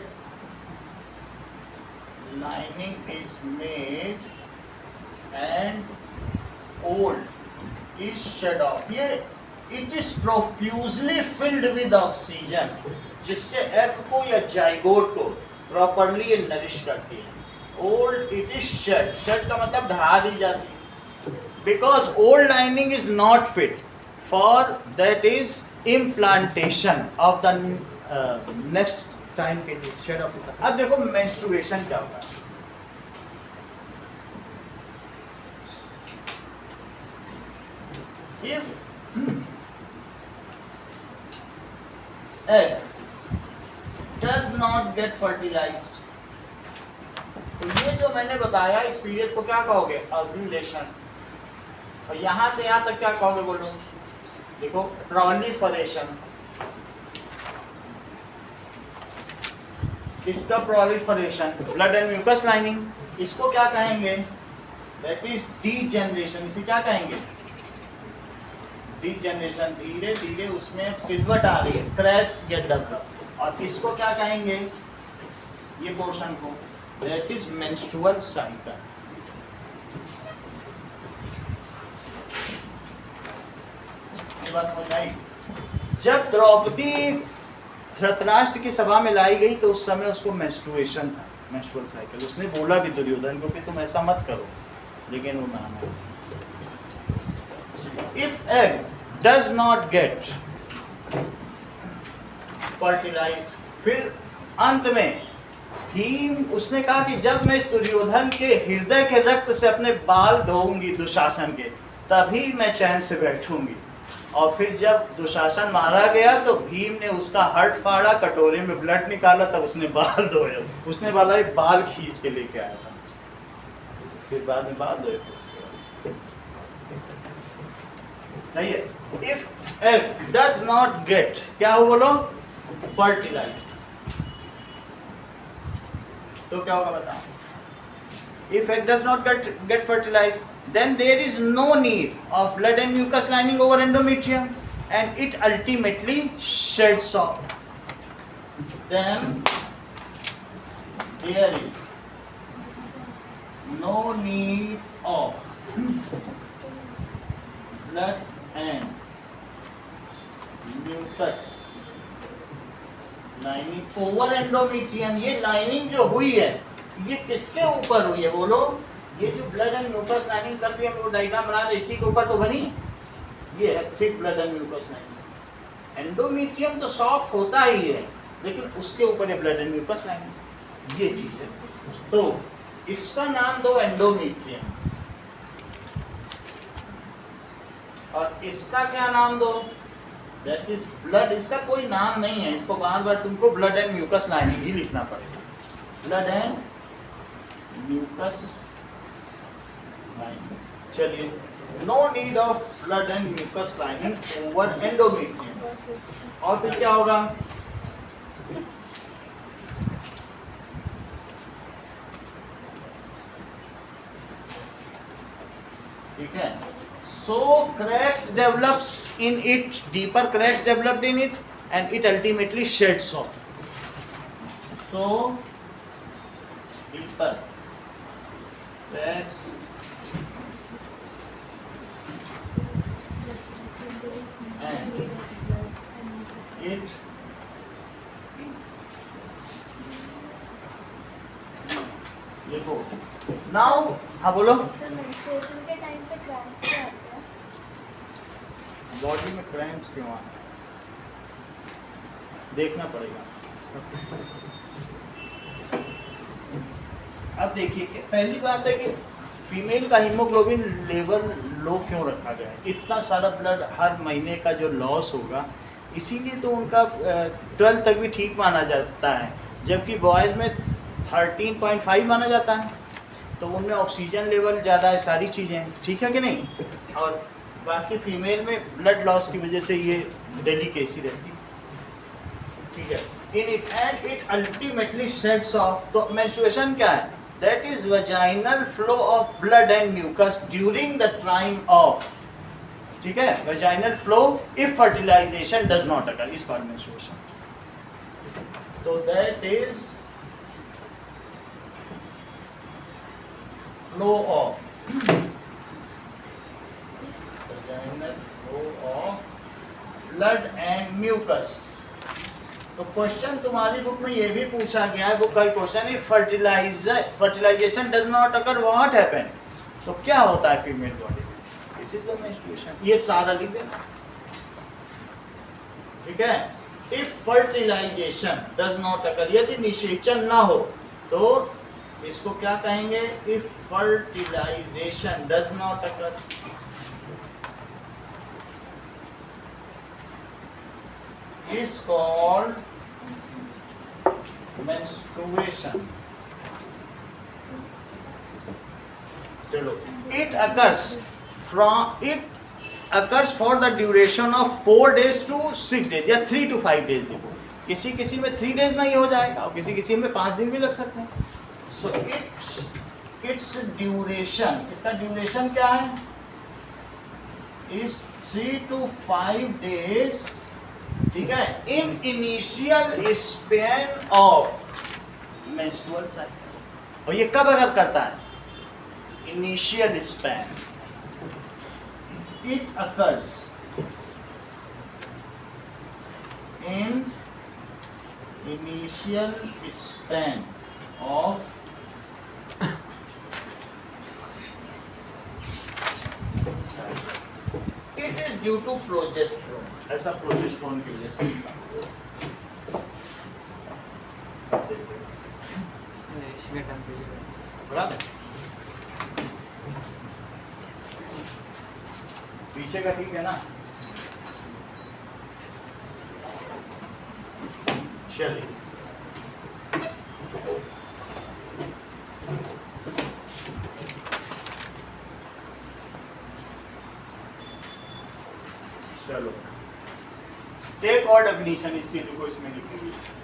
[SPEAKER 2] lining is made and old is shed off. ये it is profusely filled with oxygen, जिससे egg को या zygote को properly nourish करती है। Old it is shed, shed का मतलब ढा दी जाती है, because old lining is not fit for that is implantation of the next time के लिए शेड ऑफ होता है। अब देखो मेंस्ट्रुएशन क्या होता है। If egg does not get fertilized, तो ये जो मैंने बताया इस पीरियड को क्या कहोगे, ओव्यूलेशन। और यहां से यहां तक क्या कहोगे, बोलो, देखो, प्रोलिफरेशन। इसका proliferation, blood and mucus lining, इसको क्या कहेंगे, दैट इज डीजेनरेशन। इसे क्या कहेंगे, डीजेनरेशन। धीरे धीरे उसमें सिलवट आ रही है, क्रैक्स गेट डेवलप। और इसको क्या कहेंगे, ये पोर्शन को, दैट इज मेंस्ट्रुअल साइकिल। ये बात समझ आई। जब द्रौपदी धृतराष्ट्र की सभा में लाई गई तो उस समय उसको मेंस्ट्रुएशन था, मेंस्ट्रुअल साइकिल। उसने बोला भी दुर्योधन को कि तुम ऐसा मत करो, लेकिन वो माना। If egg does not get fertilized, फिर अंत में भीम उसने कहा कि जब मैं दुर्योधन के हृदय के रक्त से अपने बाल धोऊंगी दुशासन के, तभी मैं चैन से बैठूंगी। और फिर जब दुशासन मारा गया तो भीम ने उसका हट फाड़ा, कटोरे में ब्लड निकाला, तब उसने बाल धोए। उसने वाला एक बाल खींच के लेके आया था, फिर बाद में बाल धोए। सही है। If egg does not get, क्या हो बोलो, फर्टिलाइज, तो क्या होगा बताओ। If egg does not get fertilise, then there is no need of blood and mucus lining over endometrium and it ultimately sheds off. Then there is no need of blood and mucus lining over endometrium. ये lining जो हुई है ये किसके ऊपर हुई है बोलो? ये जो ब्लड एंड म्यूकस लाइनिंग कर भी हम लोग डायग्राम बना रहे इसी के ऊपर तो बनी। ये है thick blood and mucus lining. Endometrium तो सॉफ्ट होता ही है, लेकिन उसके ऊपर है ब्लड एंड म्यूकस लाइनिंग, ये चीज है। तो इसका नाम दो एंडोमेट्रियम, और इसका क्या नाम दो? That is blood. इसका कोई नाम नहीं है, इसको बार बार तुमको ब्लड एंड म्यूकस लाइनिंग ही लिखना पड़ेगा। Blood and mucus lining. चलिए, no need of blood and mucus lining over endometrium. और फिर क्या होगा? ठीक है। So cracks develops in it, deeper cracks developed in it, and it ultimately sheds off. So deeper cracks and it देखो now. हाँ बोलो।
[SPEAKER 3] सर मेंस्ट्रुएशन के टाइम पे क्रैम्प्स क्या आते हैं?
[SPEAKER 2] बॉडी में क्रैम्प्स क्यों आते हैं देखना पड़ेगा। अब देखिए, पहली बात है कि फीमेल का हीमोग्लोबिन लेवल लो क्यों रखा गया है? इतना सारा ब्लड हर महीने का जो लॉस होगा, इसीलिए तो उनका 12 तक भी ठीक माना जाता है, जबकि बॉयज़ में 13.5 माना जाता है। तो उनमें ऑक्सीजन लेवल ज़्यादा है, सारी चीज़ें ठीक है कि नहीं? और बाकी फीमेल में ब्लड लॉस की वजह से ये डेलिकेसी रहती है, ठीक है। In it and it ultimately sheds off. तो मेंस्ट्रुएशन क्या है? That is vaginal flow of blood and mucus during the time of, ठीक है, vaginal flow if fertilization does not occur is called menstruation. तो that is flow of vaginal flow of blood and mucus। तो question तुम्हारी book में ये भी पूछा गया है, बुक का क्वेश्चन है fertilization does not occur what happen. तो क्या होता है फीमेल बॉडी में? It is the menstruation. ये सारा लिख देना, ठीक है। If fertilization does not occur, यदि निषेचन ना हो तो इसको क्या कहेंगे? If fertilization does not occur, is called menstruation. चलो, it occurs for the duration of 4 days to 6 days या 3 to 5 days देखो। किसी में 3 days में ही हो जाएगा और किसी में 5 दिन भी लग सकते हैं। So its duration, इसका ड्यूरेशन क्या है? इस 3 to 5 days, ठीक है, in initial span of menstrual cycle. और ये कब अगर करता है? Initial span. It occurs in initial span of it is due to progesterone. ऐसा प्रोजेस्टेरोन की वजह से
[SPEAKER 1] इसमें टेम्परेचर
[SPEAKER 2] बढ़ा दें। पीछे का ठीक है ना? चलिए, चलो एक और डेफिनेशन इसकी देखो, इसमें लिखी हुई है।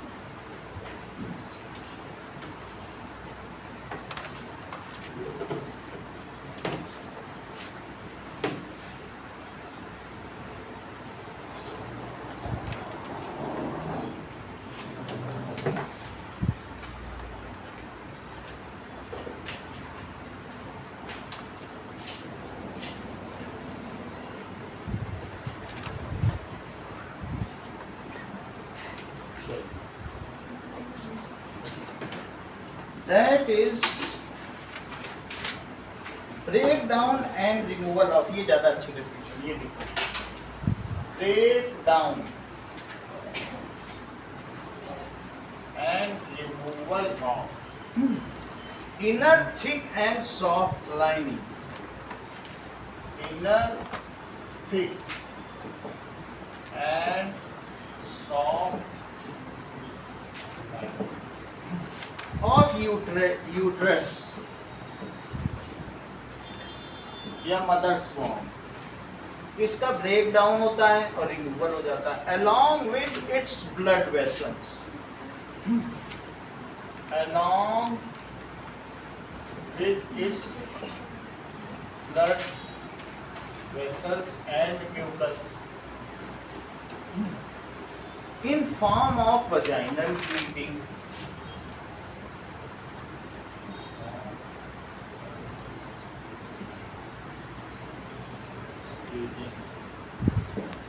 [SPEAKER 2] that is breakdown and removal of, ये ज्यादा अच्छी डेफिनेशन, ये देखो, breakdown and removal of inner thick and soft lining, inner thick and soft of uterus या मदर्स फॉर्म, इसका ब्रेक डाउन होता है और रिमूवल हो जाता है along with its blood vessels, along with its blood vessels and mucus in form of vaginal bleeding.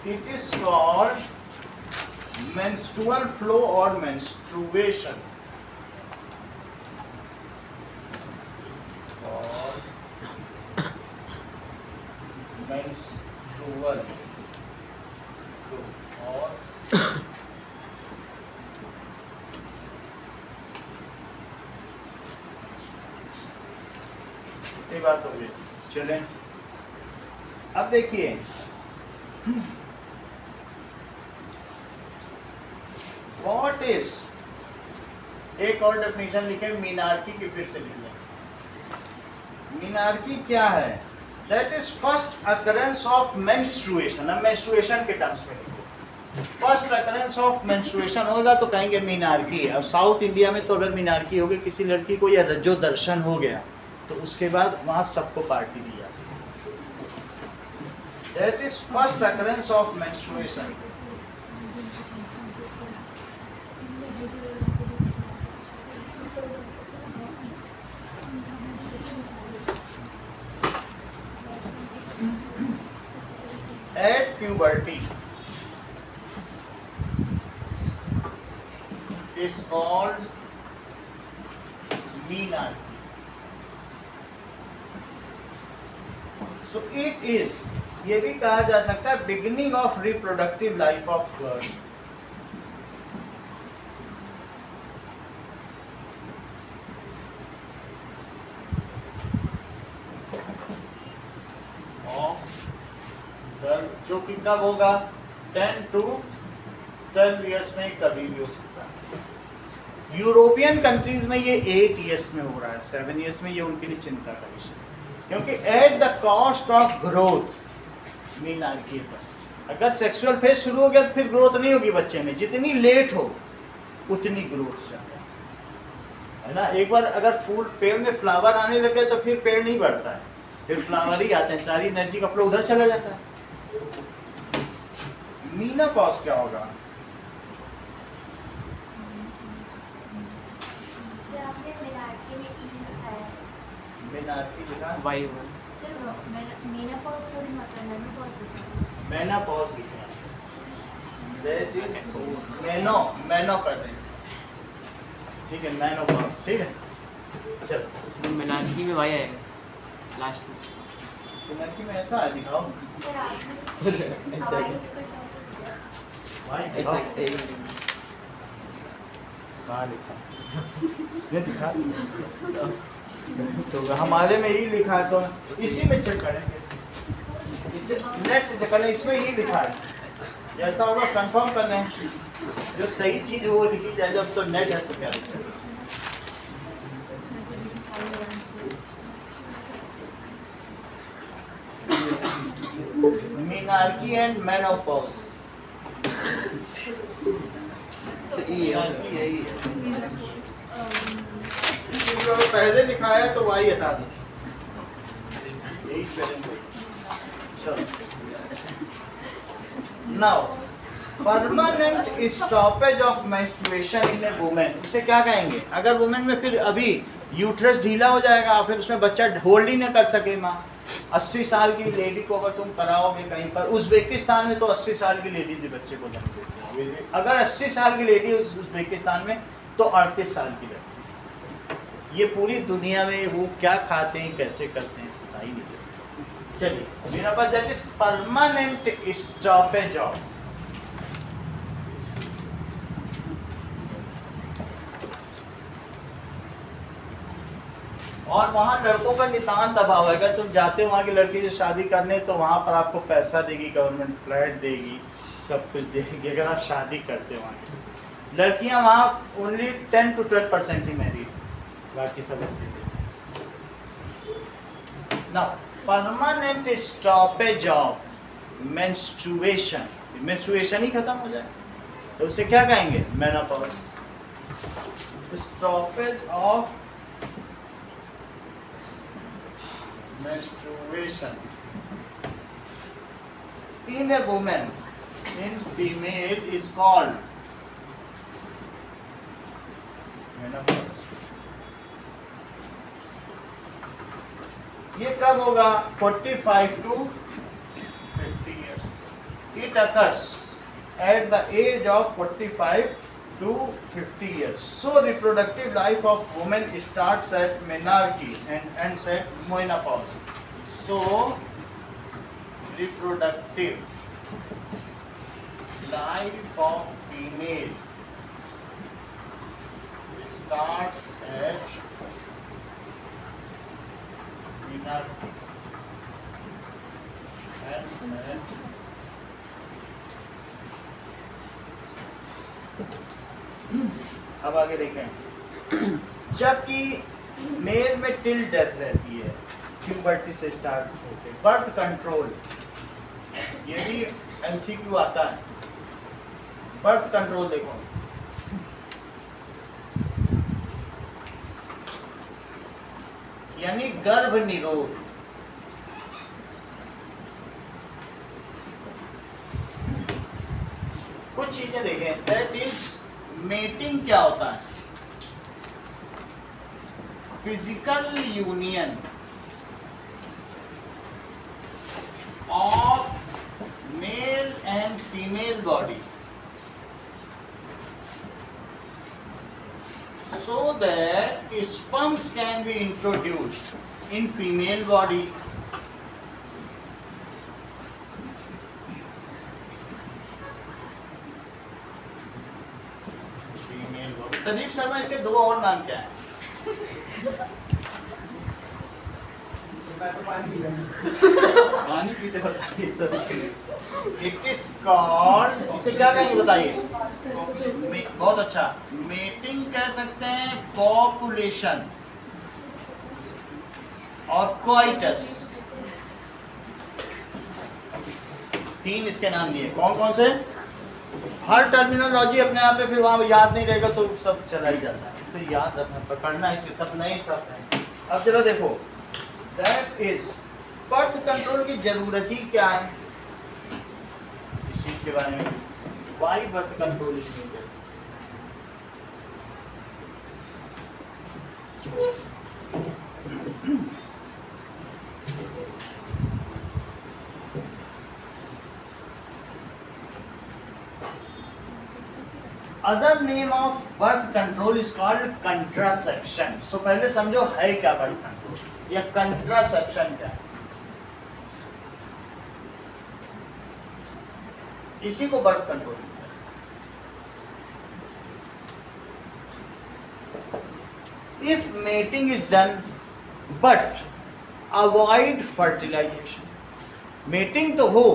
[SPEAKER 2] It is called menstrual flow or menstruation. It's called menstrual flow or ये बात हो गई। चलें, अब देखिए व्हाट इज, एक और definition लिखे मीनार्की की, फिर से लिख लें। मीनार्की क्या है? That is first occurrence of menstruation. अब मेंस्ट्रुएशन के टर्म्स में लिखो, फर्स्ट अकरेंस ऑफ मेंस्ट्रुएशन होगा तो कहेंगे मीनार्की है। अब साउथ इंडिया में तो अगर मीनार्की होगी, किसी लड़की को या रज्जो दर्शन हो गया तो उसके बाद वहाँ सबको पार्टी दी जाती है। That is first occurrence of menstruation. At puberty is called menarche. So it is, ये भी कहा जा सकता है beginning of reproductive life of girl. जो कि कब होगा? 10 to 12 इयर्स में कभी भी हो सकता है। यूरोपियन कंट्रीज में ये 8 इयर्स में हो रहा है, 7 इयर्स में, ये उनके लिए चिंता का विषय है, क्योंकि at the cost of growth menarche बस। अगर सेक्सुअल फेज शुरू हो गया तो फिर ग्रोथ नहीं होगी बच्चे में, जितनी लेट हो उतनी ग्रोथ चाहिए, है ना। एक बार अगर फूल पेड़ में फ्लावर आने लगे तो फिर पेड़ नहीं बढ़ता है, फिर फ्लावर ही आते हैं, सारी एनर्जी का फ्लो उधर चला जाता है। मीनोपॉज क्या होगा?
[SPEAKER 3] सर आपने मेनार्की में ई लिखा है।
[SPEAKER 2] मेनार्की लिखा है?
[SPEAKER 1] वाई
[SPEAKER 3] सर मेनोपॉज थोड़ी मतलब मेनोपॉज लिखा है।
[SPEAKER 2] मेनोपॉज लिखा है। दैट इज मेनो कर दें इसको, ठीक है, मेनोपॉज, ठीक है। चलो,
[SPEAKER 1] मीनार्की में वाई आएगा लास्ट में।
[SPEAKER 2] मीनार्की में ऐसा है, दिखाओ
[SPEAKER 3] सर आपने
[SPEAKER 1] एक सेकंड।
[SPEAKER 2] कहाँ लिखा? ये दिखा तो हमारे में ही लिखा है, तो इसी में चेक करेंगे, इसे नेट से चेक करें, इसमें ही लिखा है। जैसा होगा कंफर्म करना है, जो सही चीज है वो लिखी जाए। जब तो नेट है तो क्या लिखा है? Menarche and menopause. यही है। जो पहले लिखा है तो वाई हटा दो, यही स्पेलिंग है। चलो, now permanent stoppage of menstruation in A women, उसे क्या कहेंगे? अगर वुमेन में फिर अभी यूट्रस ढीला हो जाएगा, फिर उसमें बच्चा होल्ड ही ना कर सके माँ। 80 साल की लेडी को अगर तुम कराओगे कहीं पर, उज़्बेकिस्तान में तो 80 साल की लेडी से बच्चे को जन्म देती है। अगर 80 साल की लेडी उज़्बेकिस्तान में तो 38 साल की लड़की। ये पूरी दुनिया में वो क्या खाते हैं कैसे करते हैं पता ही नहीं चलता। चलिए मेरा पास that is permanent stoppage of और वहाँ लड़कों का नितान दबाव है। अगर तुम जाते हो वहाँ की लड़की से शादी करने तो वहाँ पर आपको पैसा देगी, गवर्नमेंट फ्लैट देगी, सब कुछ देगी अगर आप शादी करते हो वहाँ की। लड़कियाँ वहाँ ओनली 10 to 12% ही मैरिड, बाकी सब ऐसे ना। Permanent stoppage of menstruation, menstruation ही खत्म हो जाए तो उसे क्या कहेंगे? Menopause. Stoppage of menstruation in a woman, in female is called menopause. ये कब होगा? 45 to 50 years. It occurs at the age of 45 to 50 years. So reproductive life of women starts at menarche and ends at menopause. So reproductive life of female starts at menarche ends at अब आगे देखें। जबकि mail में till death रहती है, puberty से start होते, birth control, ये भी एमसीक्यू आता है। बर्थ कंट्रोल देखो, यानी गर्भ निरोध। कुछ चीजें देखें, दैट इज मेटिंग क्या होता है? Physical union of male and female body so that sperms can be introduced in female body. Pradeep Sharma, इसके दो और नाम क्या है? पानी पीते बताइए तो। इट इज कॉल्ड, इसे क्या कहेंगे बताइए? बहुत अच्छा, मेटिंग कह सकते हैं, कॉपुलेशन और कोइटस, तीन इसके नाम दिए। कौन कौन से? हर टर्मिनोलॉजी अपने आप में फिर वहाँ याद नहीं रहेगा तो सब चला ही जाता है, इसे याद रखना, पकड़ना, इसके सब नए सब हैं। अब जरा देखो, दैट इज बर्थ कंट्रोल की जरूरत ही क्या है इस चीज के बारे में? Why birth control is needed? Other name of birth control is called contraception. So पहले समझो है क्या बर्थ कंट्रोल या कंट्रासेप्शन क्या है? इसी को birth control. If mating is done but avoid fertilisation, mating तो हो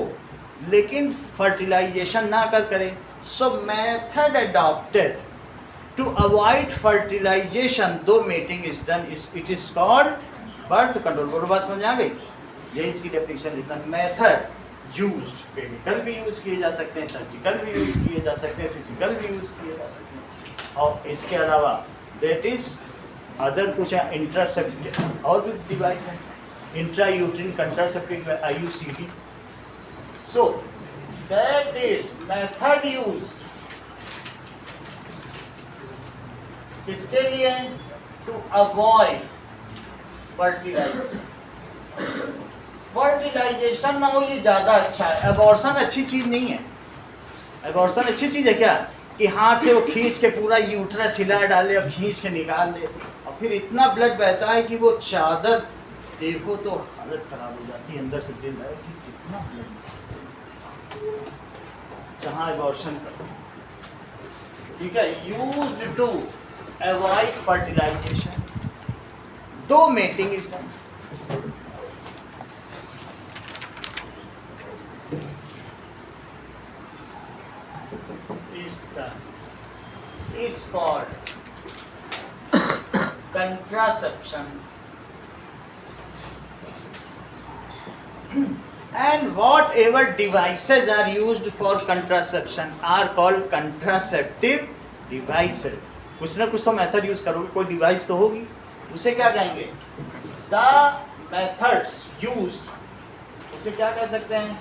[SPEAKER 2] लेकिन फर्टिलाइजेशन ना करे, so method adopted to avoid fertilization though mating is done is it is called birth control। बोलो बात समझ आ गई? यही इसकी डेफिनेशन लिखना। मेथड यूज्ड, केमिकल भी यूज किए जा सकते हैं, सर्जिकल भी यूज किए जा सकते हैं, फिजिकल भी यूज किए जा सकते हैं, और इसके अलावा दैट इज अदर कुछ है, इंट्रासेप्टिव और भी डिवाइस है, intra uterine contraceptive IUCD। So that is method used किसके लिए? to avoid fertilization। फर्टिलाइजेशन ना हो ये ज्यादा अच्छा है। एबॉर्शन अच्छी चीज नहीं है। एबॉर्शन अच्छी चीज है क्या? कि हाथ से वो खींच के पूरा यूट्रस हिला डाले और खींच के निकाल दे और फिर इतना ब्लड बहता है कि वो चादर देखो तो हालत खराब हो जाती है, अंदर से दिल है कि कितना ब्लड जहाँ एबॉर्शन कर, ठीक है। यूज्ड टू अवॉइड फर्टिलाइजेशन, दो mating is done. is called contraception, and whatever devices are used for contraception are called contraceptive devices. कुछ ना कुछ तो मेथड यूज करोगे, कोई डिवाइस तो होगी, उसे क्या कहेंगे? द मेथड्स यूज्ड, उसे क्या कह सकते हैं?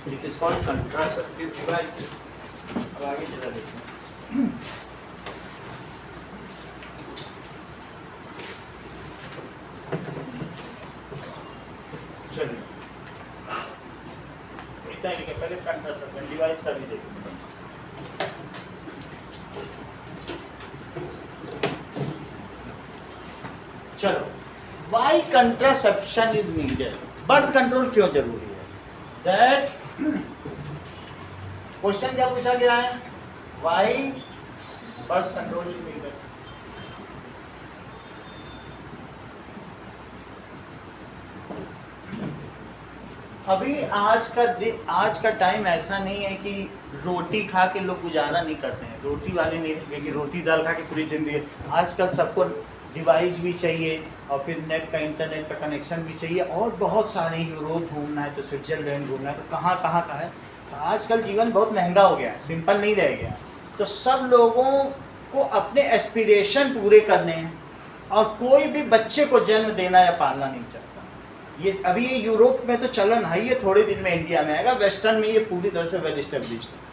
[SPEAKER 2] It is called contraceptive devices. अब आगे जरा देखते हैं। चलिए इतना ही पहले कंट्रासेप्शन डिवाइस का भी देखते हैं। चलो, why contraception is needed, birth control क्यों जरूरी है? दैट क्वेश्चन क्या पूछा गया है? Why birth control is needed. अभी आज का टाइम ऐसा नहीं है कि रोटी खा के लोग गुजारा नहीं करते हैं, रोटी वाले नहीं रहेंगे कि रोटी दाल खा के पूरी जिंदगी। आजकल सबको डिवाइस भी चाहिए और फिर नेट का, इंटरनेट का कनेक्शन भी चाहिए, और बहुत सारे, यूरोप घूमना है तो स्विट्जरलैंड घूमना है तो कहाँ कहाँ का है। तो आजकल जीवन बहुत महंगा हो गया है, सिंपल नहीं रह गया। तो सब लोगों को अपने एस्पिरेशन पूरे करने हैं, और कोई भी बच्चे को जन्म देना या पालना नहीं चाहता। ये अभी ये यूरोप में तो चलन है, ये थोड़े दिन में इंडिया में आएगा, वेस्टर्न में ये पूरी तरह से वेल इस्टेब्लिश्ड है।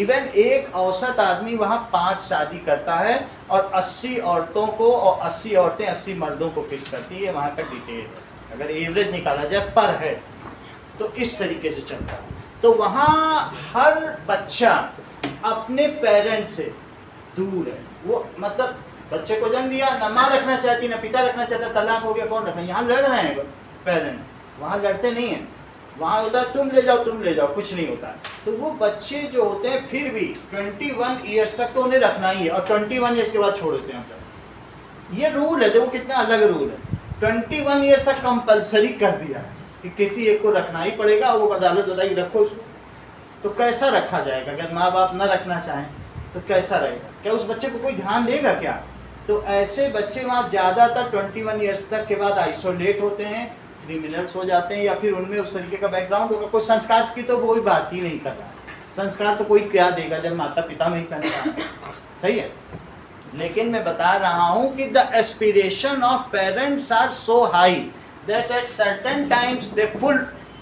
[SPEAKER 2] इवन एक औसत आदमी वहाँ 5 शादी करता है और 80 औरतों को, और 80 औरतें 80 मर्दों को किस करती है, वहाँ का डिटेल है। अगर एवरेज निकाला जाए पर हेड तो इस तरीके से चलता है। तो वहाँ हर बच्चा अपने पेरेंट्स से दूर है। वो मतलब बच्चे को जन्म दिया, न माँ रखना चाहती न पिता रखना चाहता, तलाक हो गया, कौन रखना? यहाँ लड़ रहे हैं पेरेंट्स, वहाँ लड़ते नहीं हैं। वहाँ होता है तुम ले जाओ, कुछ नहीं होता। तो वो बच्चे जो होते हैं फिर भी 21 ईयर्स तक तो उन्हें रखना ही है, और 21 ईयर्स के बाद छोड़ देते हैं। ये रूल है, देखो कितना अलग रूल है। 21 ईयर्स तक कंपलसरी कर दिया है कि किसी एक को रखना ही पड़ेगा, वो अदालत बताएगी रखो उसको। तो कैसा रखा जाएगा? अगर माँ बाप न रखना चाहें तो कैसा रहेगा? क्या उस बच्चे को कोई ध्यान देगा क्या? तो ऐसे बच्चे वहाँ ज़्यादातर 21 ईयर्स तक के बाद आइसोलेट होते हैं, क्रिमिनल्स हो जाते हैं, या फिर उनमें उस तरीके का बैकग्राउंड होगा। कोई संस्कार की तो कोई बात ही नहीं कर रहा है। संस्कार तो कोई क्या देगा जब माता पिता में ही संस्कार, सही है। लेकिन मैं बता रहा हूँ कि the aspiration of parents are so high that at certain times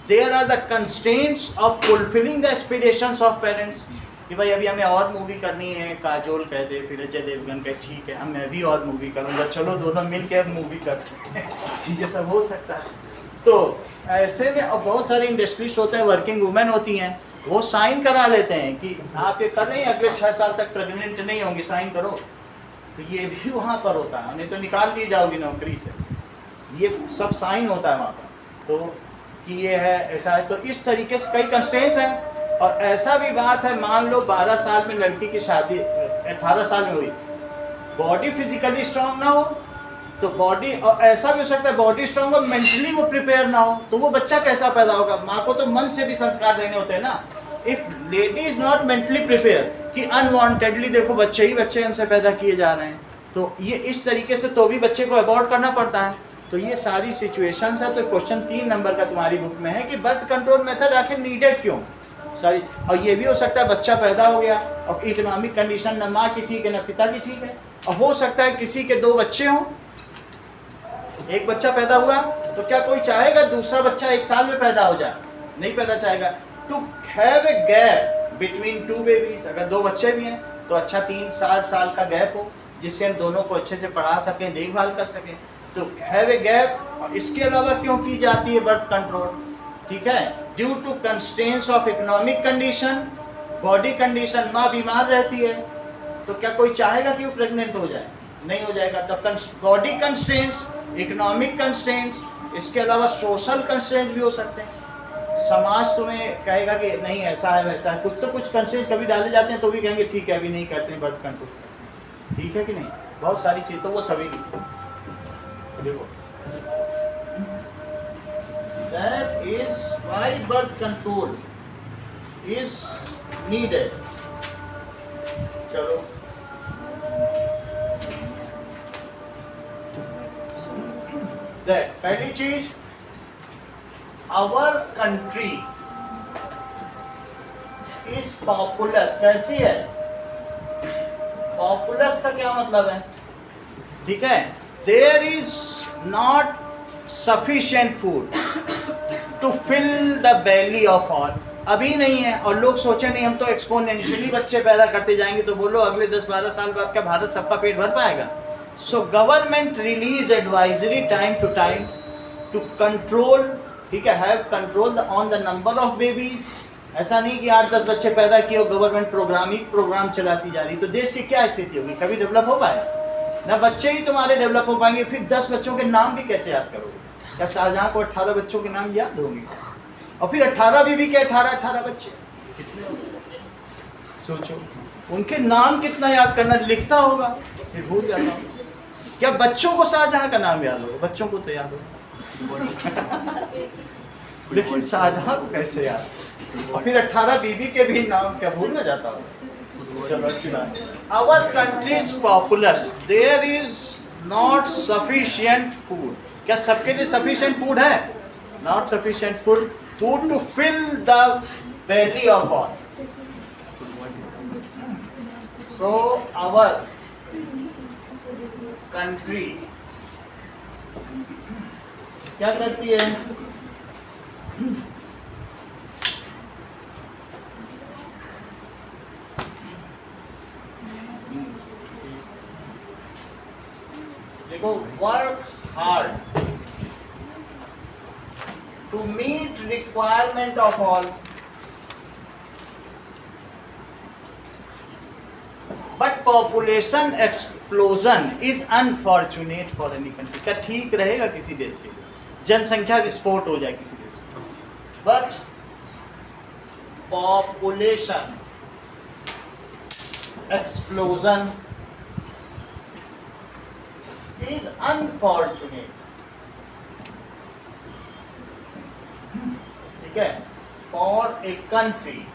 [SPEAKER 2] there are the constraints of fulfilling the aspirations of parents. कि भाई अभी हमें और मूवी करनी है, काजोल कह दे, फिर अजय देवगन कहे ठीक है मैं भी और मूवी करूँगा, चलो दोनों मिल के मूवी करते हैं। ये सब हो सकता है। तो ऐसे में अब बहुत सारे इंडस्ट्रिस्ट होते हैं, वर्किंग वुमेन होती हैं, वो साइन करा लेते हैं कि आप ये कर रहे हैं, अगले 6 साल तक प्रेग्नेंट नहीं होंगे, साइन करो। तो ये भी वहाँ पर होता है, नहीं तो निकाल दी जाओगी नौकरी से। ये सब साइन होता है वहाँ पर। तो कि ये है, ऐसा है। तो इस तरीके से कई कंस्ट्रेंट्स हैं। और ऐसा भी बात है, मान लो 12 साल में लड़की की शादी 18 साल में हुई, बॉडी फिजिकली स्ट्रांग ना हो तो बॉडी, और ऐसा भी हो सकता है बॉडी स्ट्रांग हो, मेंटली वो प्रिपेयर ना हो, तो वो बच्चा कैसा पैदा होगा? माँ को तो मन से भी संस्कार देने होते हैं ना। If lady is not mentally prepare, कि अनवांटेडली देखो बच्चे ही बच्चे हमसे पैदा किए जा रहे हैं, तो ये इस तरीके से तो भी बच्चे को अबॉर्ट करना पड़ता है। तो ये सारी सिचुएशंस है। तो क्वेश्चन 3 नंबर का तुम्हारी बुक में है कि बर्थ कंट्रोल मेथड आखिर नीडेड क्यों? सॉरी, और ये भी हो सकता है बच्चा पैदा हो गया और इकोनॉमिक कंडीशन न माँ की ठीक है न पिता की ठीक है, और हो सकता है किसी के 2 बच्चे हों, एक बच्चा पैदा हुआ तो क्या कोई चाहेगा दूसरा बच्चा 1 साल में पैदा हो जाए? नहीं पैदा चाहेगा। To have a gap between 2 babies, अगर 2 बच्चे भी हैं तो अच्छा 3-4 साल का गैप हो, जिससे हम दोनों को अच्छे से पढ़ा सकें, देखभाल कर सकें। तो हैव ए गैप। और इसके अलावा क्यों की जाती है बर्थ कंट्रोल? ठीक है, due to constraints of economic condition, body condition. माँ बीमार रहती है तो क्या कोई चाहेगा कि वो प्रेग्नेंट हो जाए? नहीं हो जाएगा। The body constraints, economic constraints, इसके अलावा सोशल कंस्ट्रेंट भी हो सकते हैं। समाज तुम्हें कहेगा कि नहीं ऐसा है वैसा है, कुछ तो कुछ कंस्ट्रेंट कभी डाले जाते हैं तो भी कहेंगे ठीक है अभी नहीं करते हैं बर्थ कंट्रोल, ठीक है कि नहीं। बहुत सारी चीज़ तो वो सभी देखो, that is why birth control is needed. चलो दैट पहली चीज, आवर कंट्री इज पॉपुलस। कैसी है? पॉपुलस का क्या मतलब है? ठीक है, there is not sufficient food to fill the belly of all. अभी नहीं है और लोग सोचे नहीं हम तो एक्सपोनेंशियली बच्चे पैदा करते जाएंगे, तो बोलो अगले 10-12 साल बाद क्या भारत सबका पेट भर पाएगा? So government release advisory time to time to control, ठीक है, have control on the number of babies. ऐसा नहीं कि 8-10 बच्चे पैदा किए और गवर्नमेंट प्रोग्राम चलाती जा रही, तो देश की क्या स्थिति होगी? कभी डेवलप हो पाए ना, बच्चे ही तुम्हारे डेवलप हो पाएंगे। फिर 10 बच्चों के नाम भी कैसे याद करोगे? क्या शाहजहां को 18 बच्चों के नाम याद होंगे? और फिर 18 बीवी के 18 बच्चे कितने होंगे? सोचो उनके नाम कितना याद करना, लिखता होगा फिर भूल जाता होगा। क्या बच्चों को शाहजहां का नाम याद होगा? बच्चों को तो याद होगा लेकिन शाहजहां को कैसे याद? और फिर 18 बीवी के भी नाम क्या भूल ना जाता होगा? चलो अच्छी बात। Our country is populous, there is not sufficient food. क्या सबके लिए सफिशिएंट फूड है? Not sufficient food to fill the belly of all. So our country क्या करती है? देखो, works hard to meet requirement of all, but population explosion is unfortunate for any country. क्या ठीक रहेगा किसी देश के लिए? जनसंख्या विस्फोट हो जाए किसी देश में, but population explosion is unfortunate, ठीक है, फॉर ए कंट्री।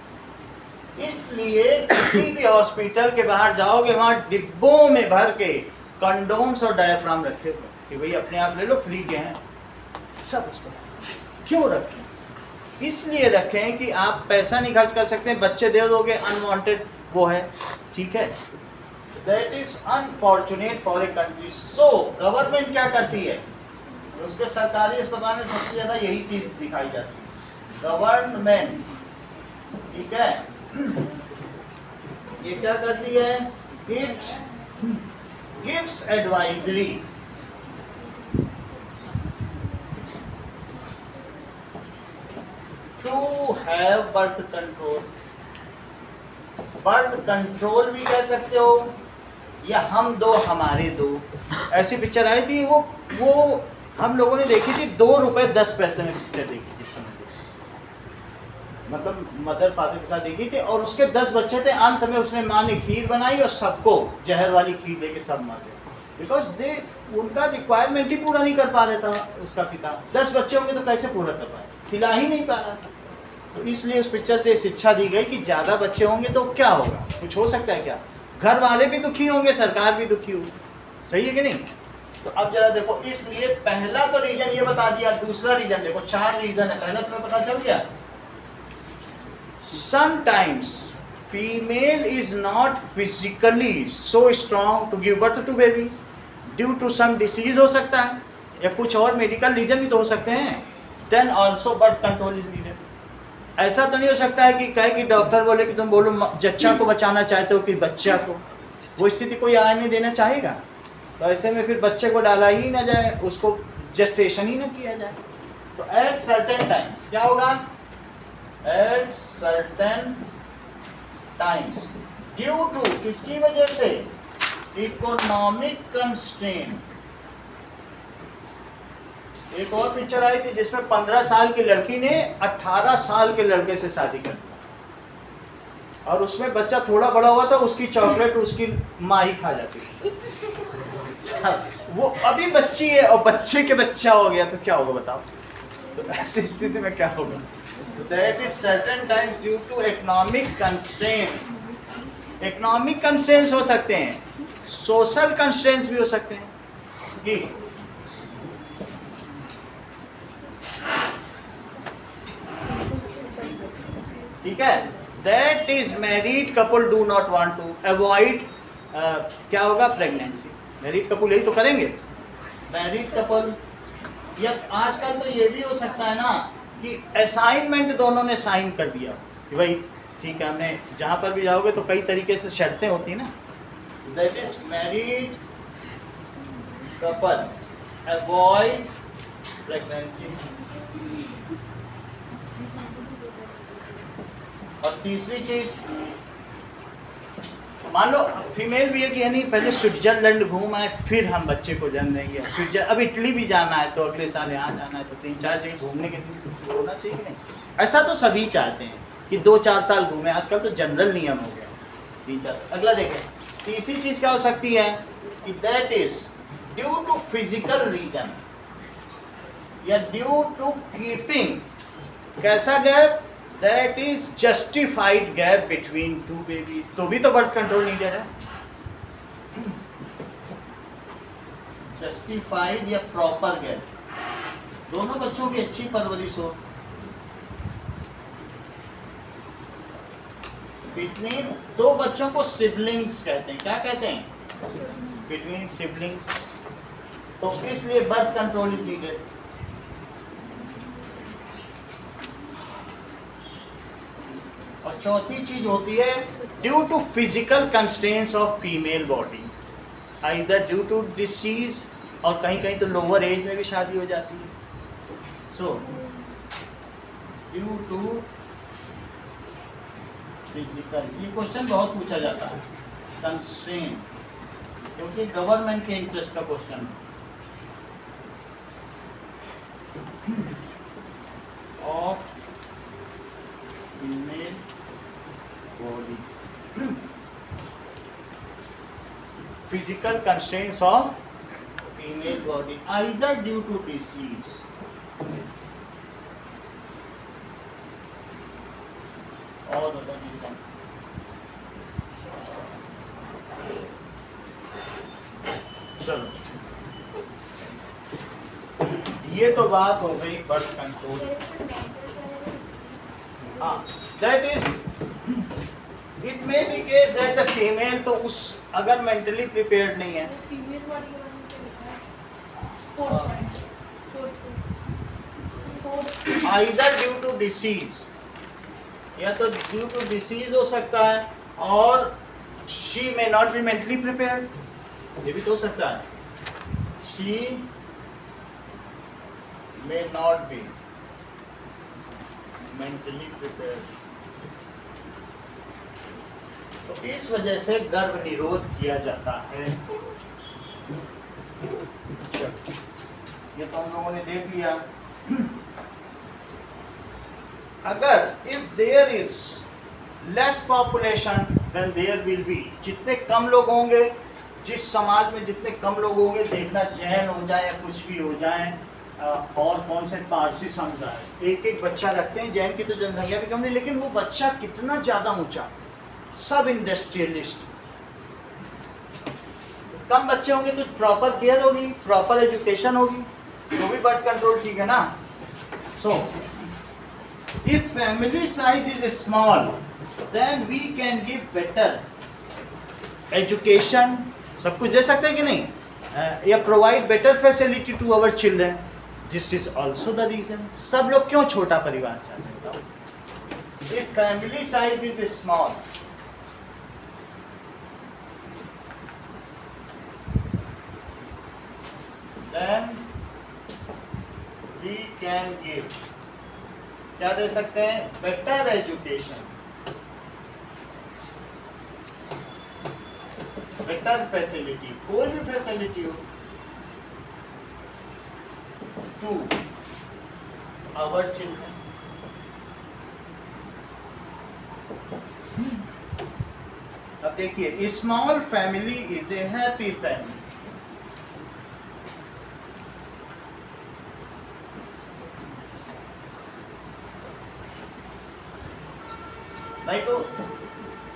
[SPEAKER 2] इसलिए किसी भी हॉस्पिटल के बाहर जाओगे वहां डिब्बों में भर के कंडोम्स और डायफ्राम रखे हुए कि भाई अपने आप ले लो, फ्री के हैं सब। उसको क्यों रखें? इसलिए रखें कि आप पैसा नहीं खर्च कर सकते, बच्चे दे दोगे अनवांटेड वो है, ठीक है। That is unfortunate for a country. So government क्या करती है? उसके सरकारी अस्पताल में सबसे ज्यादा यही चीज दिखाई जाती है, गवर्नमेंट, ठीक है। ये क्या करती है? It gives advisory to have birth control. Birth control भी कह सकते हो, या हम दो हमारे दो। ऐसी पिक्चर आई थी, वो हम लोगों ने देखी थी, 2 रुपए 10 पैसे में पिक्चर देखी जिस समय, मतलब मदर फादर के साथ देखी थी, और उसके 10 बच्चे थे। अंत में उसने माँ ने खीर बनाई और सबको जहर वाली खीर देके सब मर गए, बिकॉज दे उनका रिक्वायरमेंट ही पूरा नहीं कर पा रहा था उसका पिता। 10 बच्चे होंगे तो कैसे पूरा कर पाए? खिला ही नहीं पा रहा था। तो इसलिए उस पिक्चर से शिक्षा दी गई कि ज़्यादा बच्चे होंगे तो क्या होगा? कुछ हो सकता है क्या? घर वाले भी दुखी होंगे, सरकार भी दुखी होगी। सही है कि नहीं? तो अब जरा देखो, इसलिए पहला तो रीजन ये बता दिया, दूसरा रीजन देखो, 4 रीजन है। पहला तुम्हें पता चल गया, sometimes female is not physically so strong to give birth to baby due to some disease, हो सकता है, या कुछ और मेडिकल रीजन भी तो हो सकते हैं। Then also birth control is needed. ऐसा तो नहीं हो सकता है कि कहे कि डॉक्टर बोले कि तुम बोलो जच्चा को बचाना चाहते हो कि बच्चा को, वो स्थिति कोई आने देना चाहेगा? तो ऐसे में फिर बच्चे को डाला ही ना जाए, उसको जेस्टेशन ही ना किया जाए। तो एट सर्टेन टाइम्स क्या होगा? At certain times due to, किसकी वजह से? Economic constraint. एक और पिक्चर आई थी जिसमें 15 साल की लड़की ने 18 साल के लड़के से शादी कर दी, और उसमें बच्चा थोड़ा बड़ा हुआ था, उसकी चॉकलेट उसकी माँ ही खा जाती थी। वो अभी बच्ची है और बच्चे के बच्चा हो गया तो क्या होगा बताओ? तो ऐसी स्थिति में क्या होगा? That is certain times due to economic constraints. Economic constraints हो सकते हैं, सोशल कंस्ट्रेंट्स भी हो सकते हैं कि ठीक है। That is married couple do not want to avoid क्या होगा? प्रेगनेंसी। मैरिड कपल यही तो करेंगे, मैरिड कपल। या आजकल तो ये भी हो सकता है ना कि असाइनमेंट दोनों ने साइन कर दिया कि भाई ठीक है, हमने जहाँ पर भी जाओगे तो कई तरीके से शर्तें होती हैं ना। That is married couple avoid pregnancy. और तीसरी चीज, मान लो फीमेल भी है कि यानी पहले स्विट्जरलैंड घूम आए फिर हम बच्चे को जन्म देंगे, स्विट्जर अब इटली भी जाना है तो अगले साल यहाँ जाना है, तो 3-4 जगह घूमने के लिए होना चाहिए कि नहीं? ऐसा तो सभी चाहते हैं कि 2-4 साल घूमे, आजकल तो जनरल नियम हो गया 3-4 साल। अगला देखें, तीसरी चीज क्या हो सकती है कि that is due to physical reason या ड्यू टू कीपिंग। कैसा gap? That is justified gap between 2 babies. तो भी तो बर्थ कंट्रोल नीडेड है। जस्टिफाइड या प्रॉपर गैप, दोनों बच्चों की अच्छी परवरिश हो। बिटवीन 2 बच्चों को सिबलिंग्स कहते हैं। क्या कहते हैं? Between siblings. तो इसलिए बर्थ कंट्रोल इज नीडेड। और चौथी चीज होती है due to physical constraints of female body, either due to disease, और कहीं कहीं तो लोअर एज में भी शादी हो जाती है। सो ड्यू टू फिजिकल, ये क्वेश्चन बहुत पूछा जाता है कंस्ट्रेंट, क्योंकि गवर्नमेंट के इंटरेस्ट का question of female body, physical constraints of female body either due to disease or other reason। चलो, ये तो बात हो गई बर्थ कंट्रोल। हाँ, that is it may be case that the female तो उस अगर मेंटली प्रिपेयर्ड नहीं है, आइदर ड्यू टू डिसीज, या तो ड्यू टू डिसीज हो सकता है, और she may not be mentally prepared, ये भी तो हो सकता है। She may not be mentally prepared, तो इस वजह से गर्भ निरोध किया जाता है। ये तो हम लोगों ने देख लिया। अगर if there is less population then there will be, जितने कम लोग होंगे, जिस समाज में जितने कम लोग होंगे, देखना जैन हो जाए या कुछ भी हो जाए, और कौन से पारसी समुदाय, एक एक बच्चा रखते हैं। जैन की तो जनसंख्या भी कम नहीं, लेकिन वो बच्चा कितना ज्यादा ऊंचा, सब इंडस्ट्रियलिस्ट। कम बच्चे होंगे तो प्रॉपर केयर होगी, प्रॉपर एजुकेशन होगी, तो भी बर्थ कंट्रोल ठीक है ना। So if family size is small then we can give better education, सब कुछ दे सकते हैं कि नहीं, या provide better facility to our children. This is also the reason. सब लोग क्यों छोटा परिवार चाहते हैं बताओ? If family size is small then we can give, क्या दे सकते हैं? Better education. बेटर फैसिलिटी, कोई भी फैसिलिटी हो, टू आवर चिल्ड्रन। अब देखिए, small family is a happy family. नहीं तो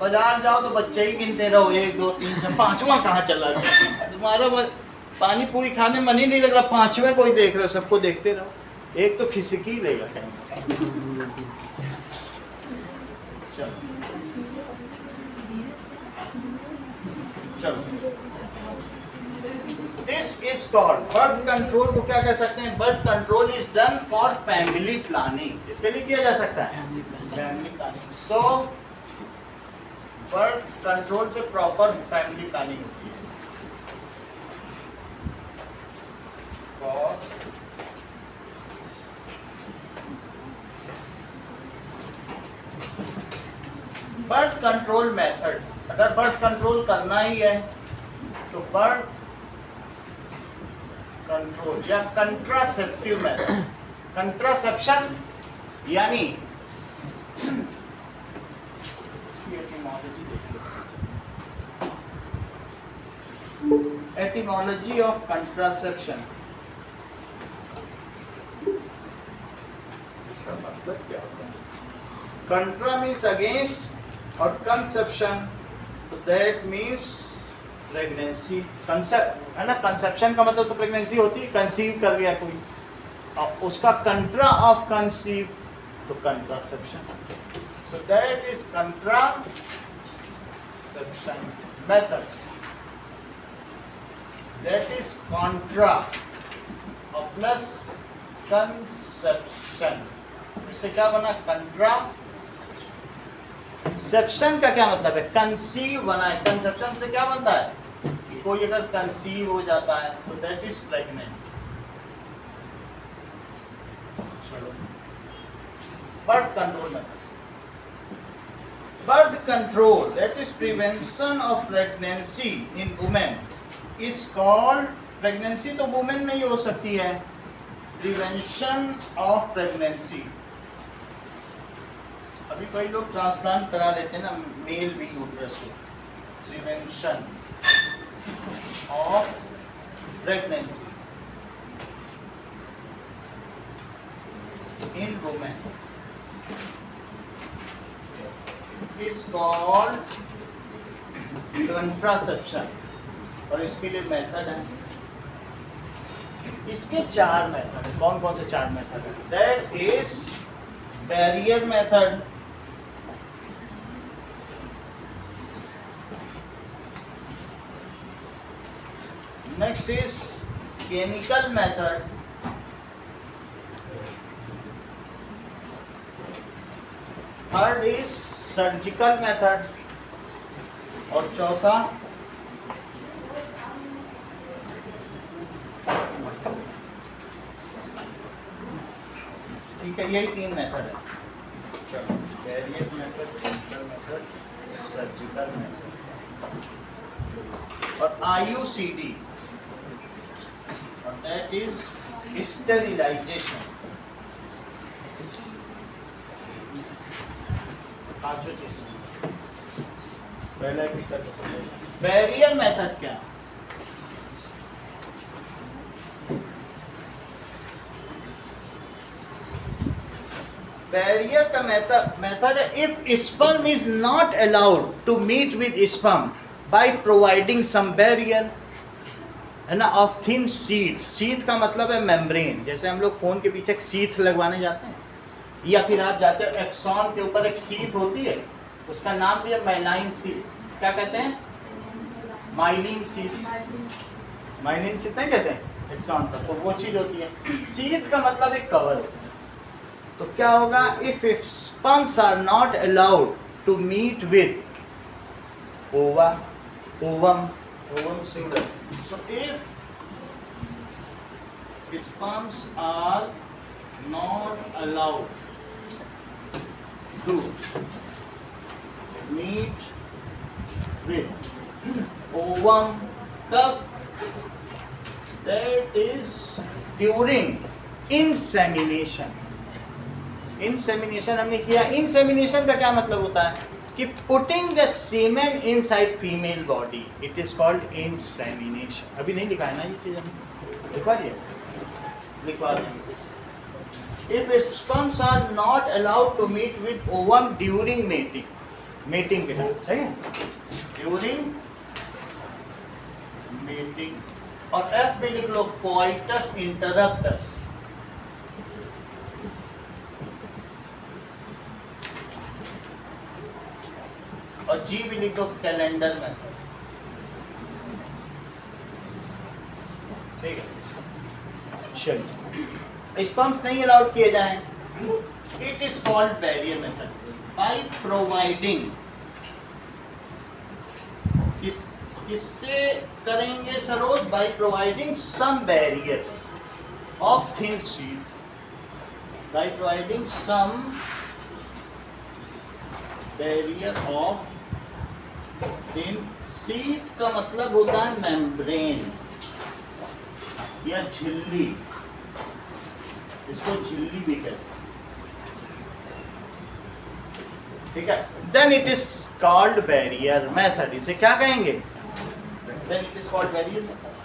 [SPEAKER 2] बाजार जाओ तो बच्चे ही गिनते रहो, 1 2 3 से 5वां कहाँ चला गया, तुम्हारा पानी पूरी खाने मन ही नहीं लग रहा, 5वें कोई देख रहे हो, सबको देखते रहो, एक तो खिसकी ही लेगा कहीं। चलो, this is called birth control. को क्या कह सकते हैं? Birth control is done for family planning. इसके लिए किया जा सकता है फैमिली प्लानिंग। सो बर्थ कंट्रोल से प्रॉपर फैमिली प्लानिंग होती है। बर्थ कंट्रोल मेथड्स, अगर बर्थ कंट्रोल करना ही है तो बर्थ कंट्रोल या कंट्रासेप्टिव मेथड्स। कंट्रासेप्शन यानी एटिमोलॉजी ऑफ कंट्रासेप्शन, इसका मतलब क्या होता है? कंट्रा मीन्स अगेंस्ट और कंसेप्शन, तो दैट मीन्स प्रेगनेंसी। कंसेप्ट है ना, कंसेप्शन का मतलब तो प्रेगनेंसी होती है, कंसीव कर लिया कोई, और उसका कंट्रा ऑफ कंसीव तो contraception. So that is contraception methods, that is Contra और प्लस कंसेप्शन। इससे क्या बना? कंट्रा। सेप्शन का क्या मतलब है? कंसीव बना है। कंसेप्शन से क्या बनता है? कि कोई अगर कंसीव हो जाता है तो दैट इज प्रेग्नेंट। चलो, बर्थ कंट्रोल में, birth control that is prevention of pregnancy in women is called. Pregnancy तो वुमेन में ही हो सकती है, प्रिवेंशन ऑफ प्रेगनेंसी। अभी कई लोग ट्रांसप्लांट करा लेते हैं ना, मेल भी यूट्रस को। Prevention of pregnancy in women is called contraception, और इसके लिए मेथड है। इसके 4 मेथड है। कौन कौन से 4 मेथड है? That is barrier method, next is chemical method, third is surgical method, और चौथा ठीक है, यही 3 मेथड है। चलो, barrier method, chemical method, surgical method और IUCD, और दैट इज स्टेरिलाइजेशन। पांचों चीज पहले बैरियर मेथड क्या? बैरियर का मेथड है if sperm is not allowed to meet with sperm by providing some barrier, है ना, ऑफ थिन शीथ। शीथ का मतलब है मेम्ब्रेन। जैसे हम लोग फोन के पीछे एक शीथ लगवाने जाते हैं, या फिर आप जाते हो एक्सॉन के ऊपर एक शीथ होती है, उसका नाम भी है माइलाइन शीथ। क्या कहते हैं? Myelin sheath. माइलिन शीथ नहीं कहते हैं एक्सॉन पर, तो वो चीज होती है। शीथ का मतलब एक कवर होता है। तो क्या होगा? If sperms are not allowed to meet with ova, ovum, ovum single. So if sperms are not allowed to meet with ovum कब? That is during insemination. Insemination हमने किया। इंसेमिनेशन का क्या मतलब होता है कि putting the semen inside female body, it is called insemination. अभी नहीं लिखा है ना ये चीज, हमने लिखवा दिया, लिखवा देंगे। If sperms are not allowed to meet with ovum during mating, mating के टाइम, सही है? During mating, और F में लिख लो coitus interruptus। और G भी लिख दो कैलेंडर में, ठीक है? चलिए, स्पर्म्स नहीं अलाउड किए जाएं, it is called barrier method. By providing, किससे करेंगे Saroj? By providing some barriers of thin sheet, by providing some barrier of thin sheet का मतलब होता है मेम्ब्रेन या झिल्ली, इसको झिल्ली भी कहते हैं, ठीक है? Then it is called barrier method. इसे क्या कहेंगे? Then it is called barrier method.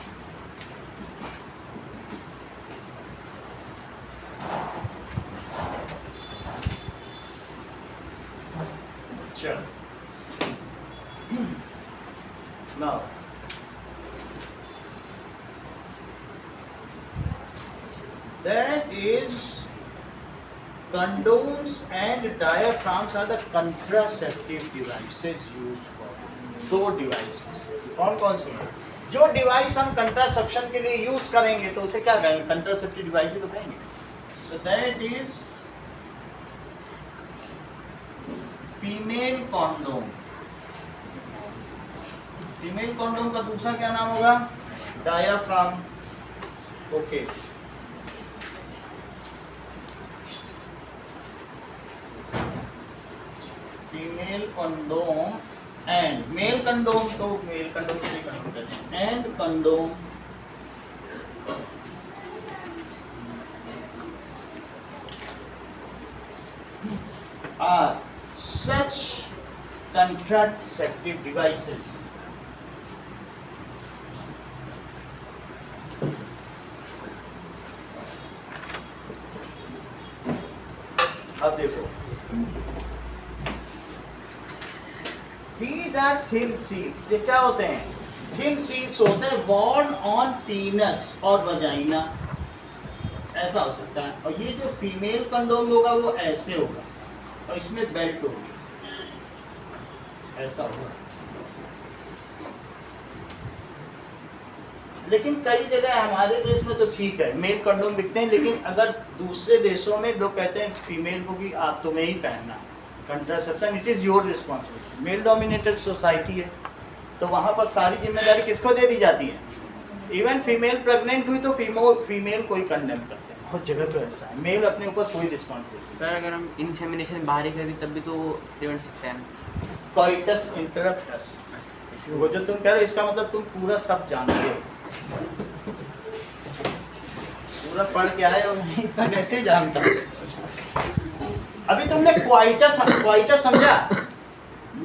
[SPEAKER 2] चलो, now that is condoms and diaphragms are the contraceptive devices used for। दो डिवाइसेस कौन कौन से हैं? जो डिवाइस हम कंट्रासेप्शन के लिए यूज करेंगे तो उसे क्या कहेंगे? कंट्रासेप्टिव डिवाइस ही तो कहेंगे। So that is female condom. Female condom का दूसरा क्या नाम होगा? Diaphragm. Okay, female condom and male condom, तो मेल कंडोम से कंडोम कहते हैं, and condom are such contraceptive devices अब देखो, These are thin sheaths। ये क्या होते हैं? Thin sheaths होते हैं worn on penis और vagina, ऐसा हो सकता है। और ये जो फीमेल कंडोम होगा वो ऐसे होगा और इसमें बेल्ट होगी, ऐसा होगा। लेकिन कई जगह हमारे देश में तो ठीक है, मेल कंडोम दिखते हैं, लेकिन अगर दूसरे देशों में लोग कहते हैं फीमेल को कि आप तुम्हें ही पहनना contraception, it is your responsibility. Male dominated society है तो वहाँ पर सारी जिम्मेदारी किसको दे दी जाती है? इवन फीमेल प्रेग्नेंट हुई तो फीमेल को ही कंडेम करते हैं, बहुत जगह तो ऐसा है, मेल अपने ऊपर कोई रिस्पॉन्सिबिलिटी।
[SPEAKER 1] सर अगर हम इंसेमिनेशन बाहर ही करें तब भी तो प्रिवेंट सकते हैं।
[SPEAKER 2] कोइटस इंटरप्टस, वो जो तुम कह रहे हो इसका मतलब तुम पूरा सब जानते हो, पूरा पढ़ के आए हो, नहीं इतना कैसे जानता? अभी तुमने क्वाइटस समझा?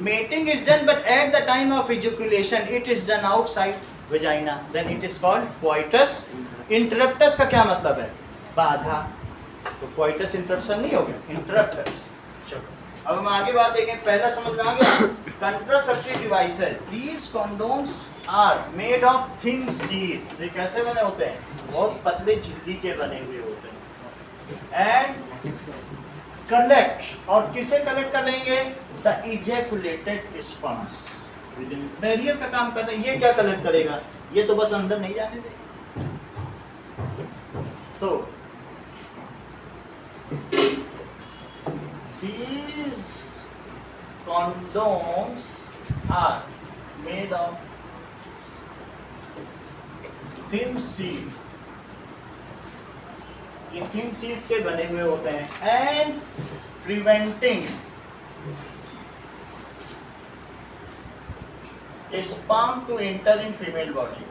[SPEAKER 2] Mating is done but at the time of ejaculation it is done outside vagina, then it is called coitus interruptus. का क्या मतलब है? बाधा। तो क्वाइटस इंटरप्शन नहीं हो गया, इंटरप्टस। चलो अब हम आगे बात देखें, पहला समझ में आ गया? Contraceptive devices, these condoms are made of thin sheets. ये कैसे बने होते हैं? बहुत पतले झिल्ली के बने हुए होते हैं। एंड कलेक्ट, और किसे कलेक्ट करेंगे? The ejaculated sperms within. Barrier का काम करते हैं। ये क्या कलेक्ट करेगा? ये तो बस अंदर नहीं जाने देगा। तो these condoms are made of thin sheath, ये thin sheath के बने हुए होते हैं। And preventing sperm to enter in female body.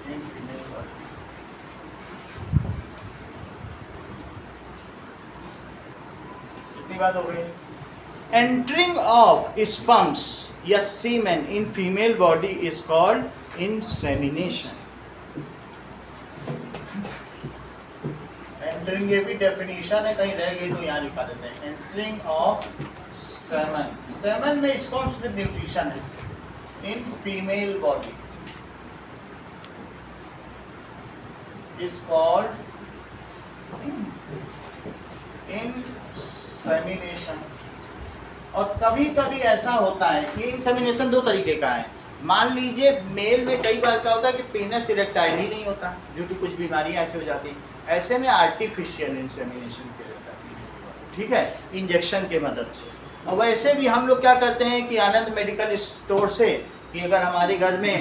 [SPEAKER 2] In female body. कितनी बात हो गई? Entering of sperms या semen in female body is called insemination. Entering ये भी डेफिनेशन है, कहीं रह गई तो यहाँ लिखा देते हैं. Entering of semen. Semen में sperms with nutrition है in female body is called insemination. और कभी कभी ऐसा होता है कि इंसेमिनेशन दो तरीके का है. मान लीजिए मेल में कई बार क्या होता है कि पेनिस इरेक्टाइल ही नहीं होता ड्यू टू कुछ बीमारियां ऐसे हो जाती हैं. ऐसे में आर्टिफिशियल इंसेमिनेशन किया जाता है, ठीक है, इंजेक्शन के मदद से. और वैसे भी हम लोग क्या करते हैं कि आनंद मेडिकल स्टोर से कि अगर हमारे घर में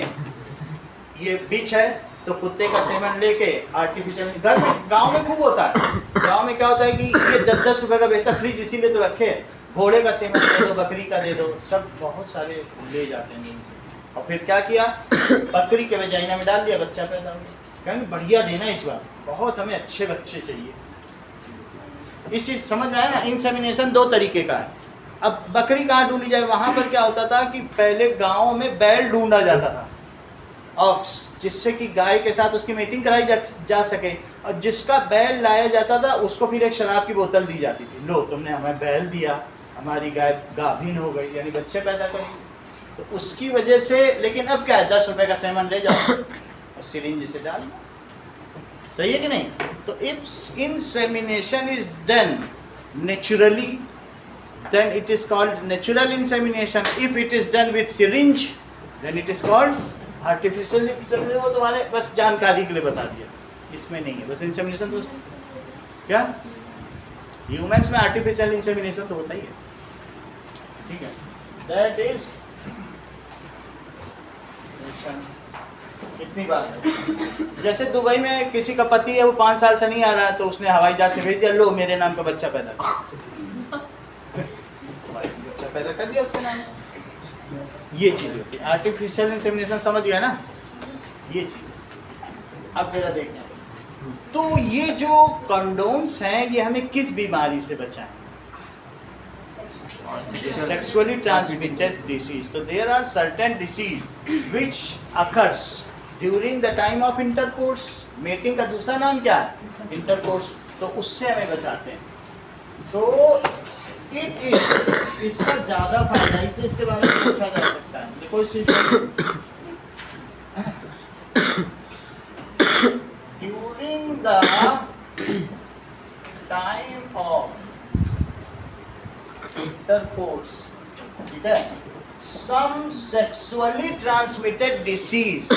[SPEAKER 2] ये बिच है तो कुत्ते का सेवन लेके आर्टिफिशियल, घर में गांव में खूब होता है. गांव में क्या होता है कि ये 10-10 रुपए का बेचता, फ्रिज इसीलिए तो रखे, घोड़े का सेवन दे दो, बकरी का दे दो, सब बहुत सारे ले जाते हैं इनसे. और फिर क्या किया, बकरी के वजाइना में डाल दिया, बच्चा पैदा हो गया. कहेंगे बढ़िया देना इस बार, बहुत हमें अच्छे बच्चे चाहिए. इस चीज समझ में आया ना. इंसेमिनेशन दो तरीके का है. अब बकरी कहाँ ढूंढी जाए, वहां पर क्या होता था कि पहले गाँव में बैल ढूंढा जाता था, ऑक्स, जिससे कि गाय के साथ उसकी मीटिंग कराई जा सके. और जिसका बैल लाया जाता था उसको फिर एक शराब की बोतल दी जाती थी. लो तुमने हमें बैल दिया, हमारी गाय गाभिन हो गई, यानी बच्चे पैदा करेगी. तो उसकी वजह से, लेकिन अब क्या है, 10 रुपए का सेवन ले जाओ और सिरिंज से डाल दो. सही है कि नहीं. तो if insemination is done naturally then it is called natural insemination. If it is done with syringe then it is called artificial insemination. वो तुम्हारे बस जानकारी के लिए बता दिया, इसमें नहीं है. बस इंसेमिनेशन तो क्या ह्यूमंस में आर्टिफिशियल इंसेमिनेशन तो होता ही है, ठीक है. दैट इज इतनी बात है. जैसे दुबई में किसी का पति है, वो 5 साल से नहीं आ रहा है, तो उसने हवाई जहाज से भेज दिया, लो मेरे नाम का बच्चा पैदा कर, बच्चा पैदा कर दिया उसके नाम. ये चीज होती है आर्टिफिशियल इंसेमिनेशन. समझ गया ना ये चीज. अब जरा देखना, तो ये जो कंडोम्स हैं ये हमें किस बीमारी से बचाएं? Sexually transmitted disease. So there are certain disease which occurs during the time of intercourse. Mating का दूसरा नाम क्या है? इंटरकोर्स. तो उससे हमें बचाते हैं. तो इट इज, इसका ज्यादा फायदा, इसलिए इसके बारे में पूछा जा सकता है. देखो इस चीज during the time of intercourse, ठीक है, सम सेक्सुअली ट्रांसमिटेड डिसीज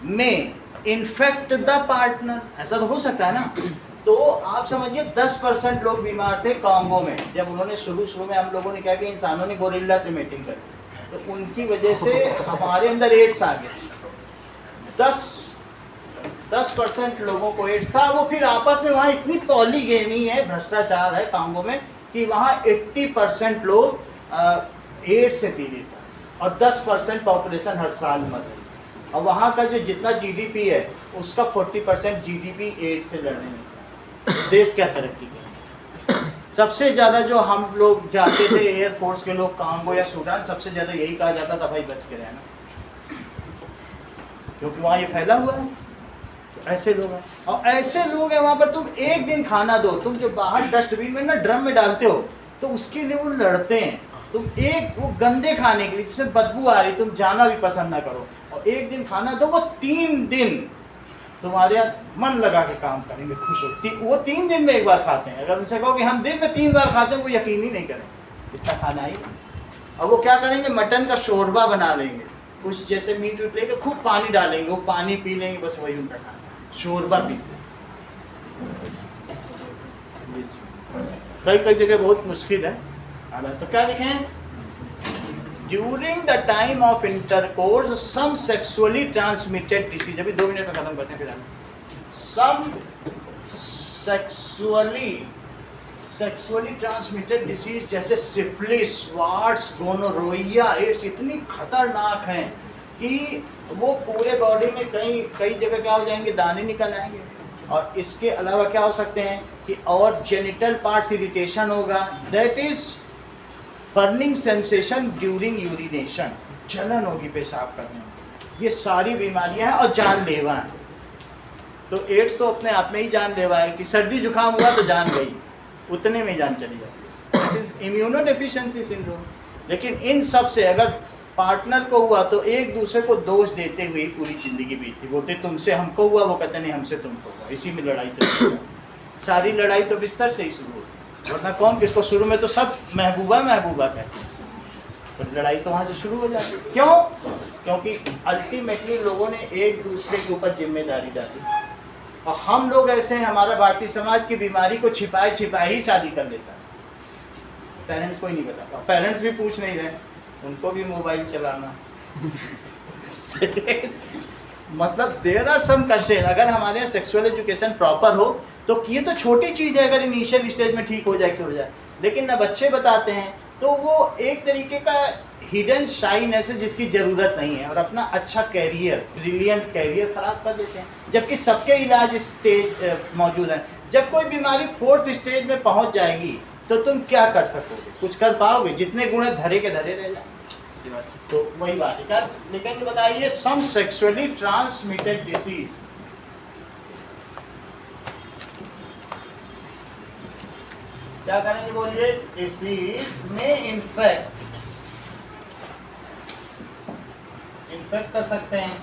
[SPEAKER 2] में इन्फेक्ट द पार्टनर. ऐसा तो हो सकता है ना. तो आप समझिए 10% लोग बीमार थे कांगो में, जब उन्होंने शुरू में हम लोगों ने कहा कि इंसानों ने गोरिल्ला से मीटिंग करी, तो उनकी वजह से हमारे अंदर एड्स आ गया. 10% लोगों को एड्स था. वो फिर आपस में वहाँ इतनी पॉलीगेमी है, भ्रष्टाचार है कांगो में, कि वहाँ 80% लोग एड्स से पीड़ित हैं और 10% पॉपुलेशन हर साल मर रही है. और वहाँ का जो जितना जीडीपी है उसका 40% जीडीपी एड्स से लड़ने में. देश क्या तरक्की करें. सबसे ज़्यादा जो हम लोग जाते थे एयरफोर्स के लोग कांगो या सूडान, सबसे ज़्यादा यही कहा जाता था, भाई बच के रहना, क्योंकि वहाँ ये फैला हुआ है. तो ऐसे लोग हैं, और ऐसे लोग हैं वहाँ पर. तुम एक दिन खाना दो, तुम जो बाहर डस्टबिन में ना ड्रम में डालते हो, तो उसके लिए वो लड़ते हैं. तुम एक वो गंदे खाने के लिए जिसमें बदबू आ रही, तुम जाना भी पसंद ना करो, और एक दिन खाना दो, वो 3 दिन तुम्हारे यहाँ मन लगा के काम करेंगे, खुश हो. वो 3 दिन में एक बार खाते हैं. अगर उनसे कहो कि हम दिन में 3 बार खाते हैं, वो यकीन ही नहीं करें इतना खाना ही. और वो क्या करेंगे, मटन का शोरबा बना लेंगे, कुछ जैसे मीट वीट लेके खूब पानी डालेंगे, वो पानी पी लेंगे, बस वही उनका खाना, शोरबा पीते. कई जगह बहुत मुश्किल है. तो क्या लिखें, during the time of intercourse some sexually transmitted disease. अभी 2 मिनट में खत्म करते हैं. फिर हम सम सेक्सुअली ट्रांसमिटेड डिसीज जैसे सिफिलिस, वार्ड्स, गोनोरोइया, एड्स इतनी खतरनाक हैं कि वो पूरे बॉडी में कई जगह क्या हो जाएंगे, दाने निकल आएंगे। और इसके अलावा क्या हो सकते हैं कि और जेनिटल पार्ट्स इरिटेशन होगा, that is burning sensation during urination, जलन होगी पेशाब करने में। ये सारी बीमारियां हैं और जानलेवा हैं। तो एड्स तो अपने आप में ही जानलेवा है कि सर्दी जुकाम हुआ तो जान गई, उतने में जान चली जाती है, that is immuno deficiency syndrome. लेकिन इन सब से अगर पार्टनर को हुआ तो एक दूसरे को दोष देते हुए पूरी जिंदगी बीतती, बोलते तुमसे हमको हुआ, वो कहते नहीं हमसे तुमको हुआ, इसी में लड़ाई चलती है। सारी लड़ाई तो बिस्तर से ही शुरू होती, वरना कौन किसको, शुरू में तो सब महबूबा महबूबा कहते हैं, तो लड़ाई तो वहाँ से शुरू हो जाती है। क्यों? क्योंकि अल्टीमेटली लोगों ने एक दूसरे के ऊपर जिम्मेदारी डाली। और हम लोग ऐसे हैं, हमारा भारतीय समाज की बीमारी को छिपाए छिपाए ही शादी कर लेता है, पेरेंट्स को ही नहीं बताता, पेरेंट्स भी पूछ नहीं रहे, उनको भी मोबाइल चलाना मतलब देयर आर सम कंस्ट्रेंट। अगर हमारे यहाँ सेक्सुअल एजुकेशन प्रॉपर हो तो ये तो छोटी चीज़ है, अगर इनिशियल स्टेज में ठीक हो जाए तो हो जाए, लेकिन ना बच्चे बताते हैं, तो वो एक तरीके का हिडन शाइनेस है जिसकी ज़रूरत नहीं है, और अपना अच्छा कैरियर, ब्रिलियंट कैरियर ख़राब कर देते हैं, जबकि सबके इलाज स्टेज मौजूद हैं। जब कोई बीमारी 4th स्टेज में पहुंच जाएगी तो तुम क्या कर सकोगे, कुछ कर पाओगे? जितने गुण धरे के धरे रह जाए। तो वही बात है। लेकिन बताइए, सम सेक्सुअली ट्रांसमिटेड डिसीज, क्या करेंगे बोलिए? डिसीज में इन्फेक्ट कर सकते हैं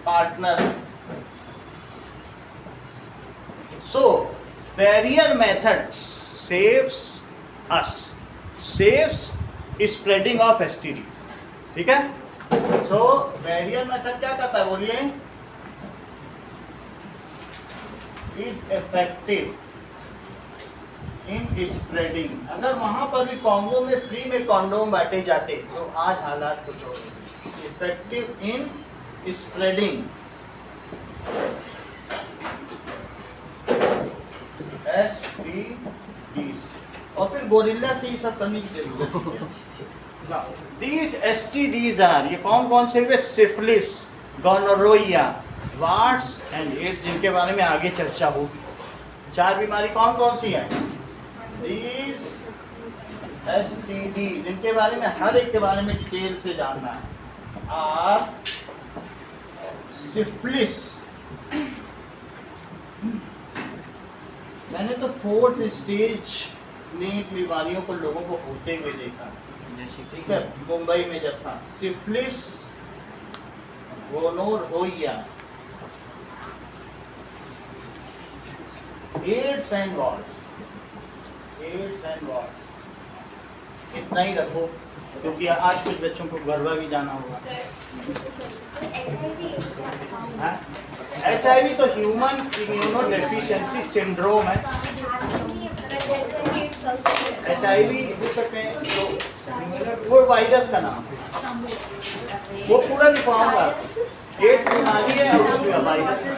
[SPEAKER 2] partner. So barrier method saves spreading of STDs, ठीक है? सो बैरियर मेथड क्या करता है बोलिए? Is effective in spreading. अगर वहां पर भी कॉन्गो में फ्री में कॉन्डोम बांटे जाते तो आज हालात कुछ और होते। इफेक्टिव इन स्प्रेडिंग STDs, और फिर गोरिल्ला से ही सब करने की जरूरत है। These STDs are, ये कौन कौन से हुए? सिफिलिस, गोनोरोइया, वार्ड्स एंड एड्स, जिनके बारे में आगे चर्चा होगी। 4 बीमारी कौन कौन सी हैं? These STDs, इनके बारे में हर एक के बारे में डिटेल से जानना है। आर सिफिलिस, मैंने तो 4th स्टेज में बीमारियों को लोगों को होते हुए देखा, ठीक है? मुंबई में जब था, सिफिलिस, गोनोरोइया, एड्स एंड वार्ड्स, इतना ही रखो, क्योंकि आज कुछ बच्चों को गरबा भी जाना होगा। HIV तो ह्यूमन इम्यूनो डेफिशिएंसी सिंड्रोम है। HIV हो सकते हैं, तो वो वायरस का नाम है, वो पूरा दिखाऊंगा। एड्स बीमारी है और उसमें वायरस है।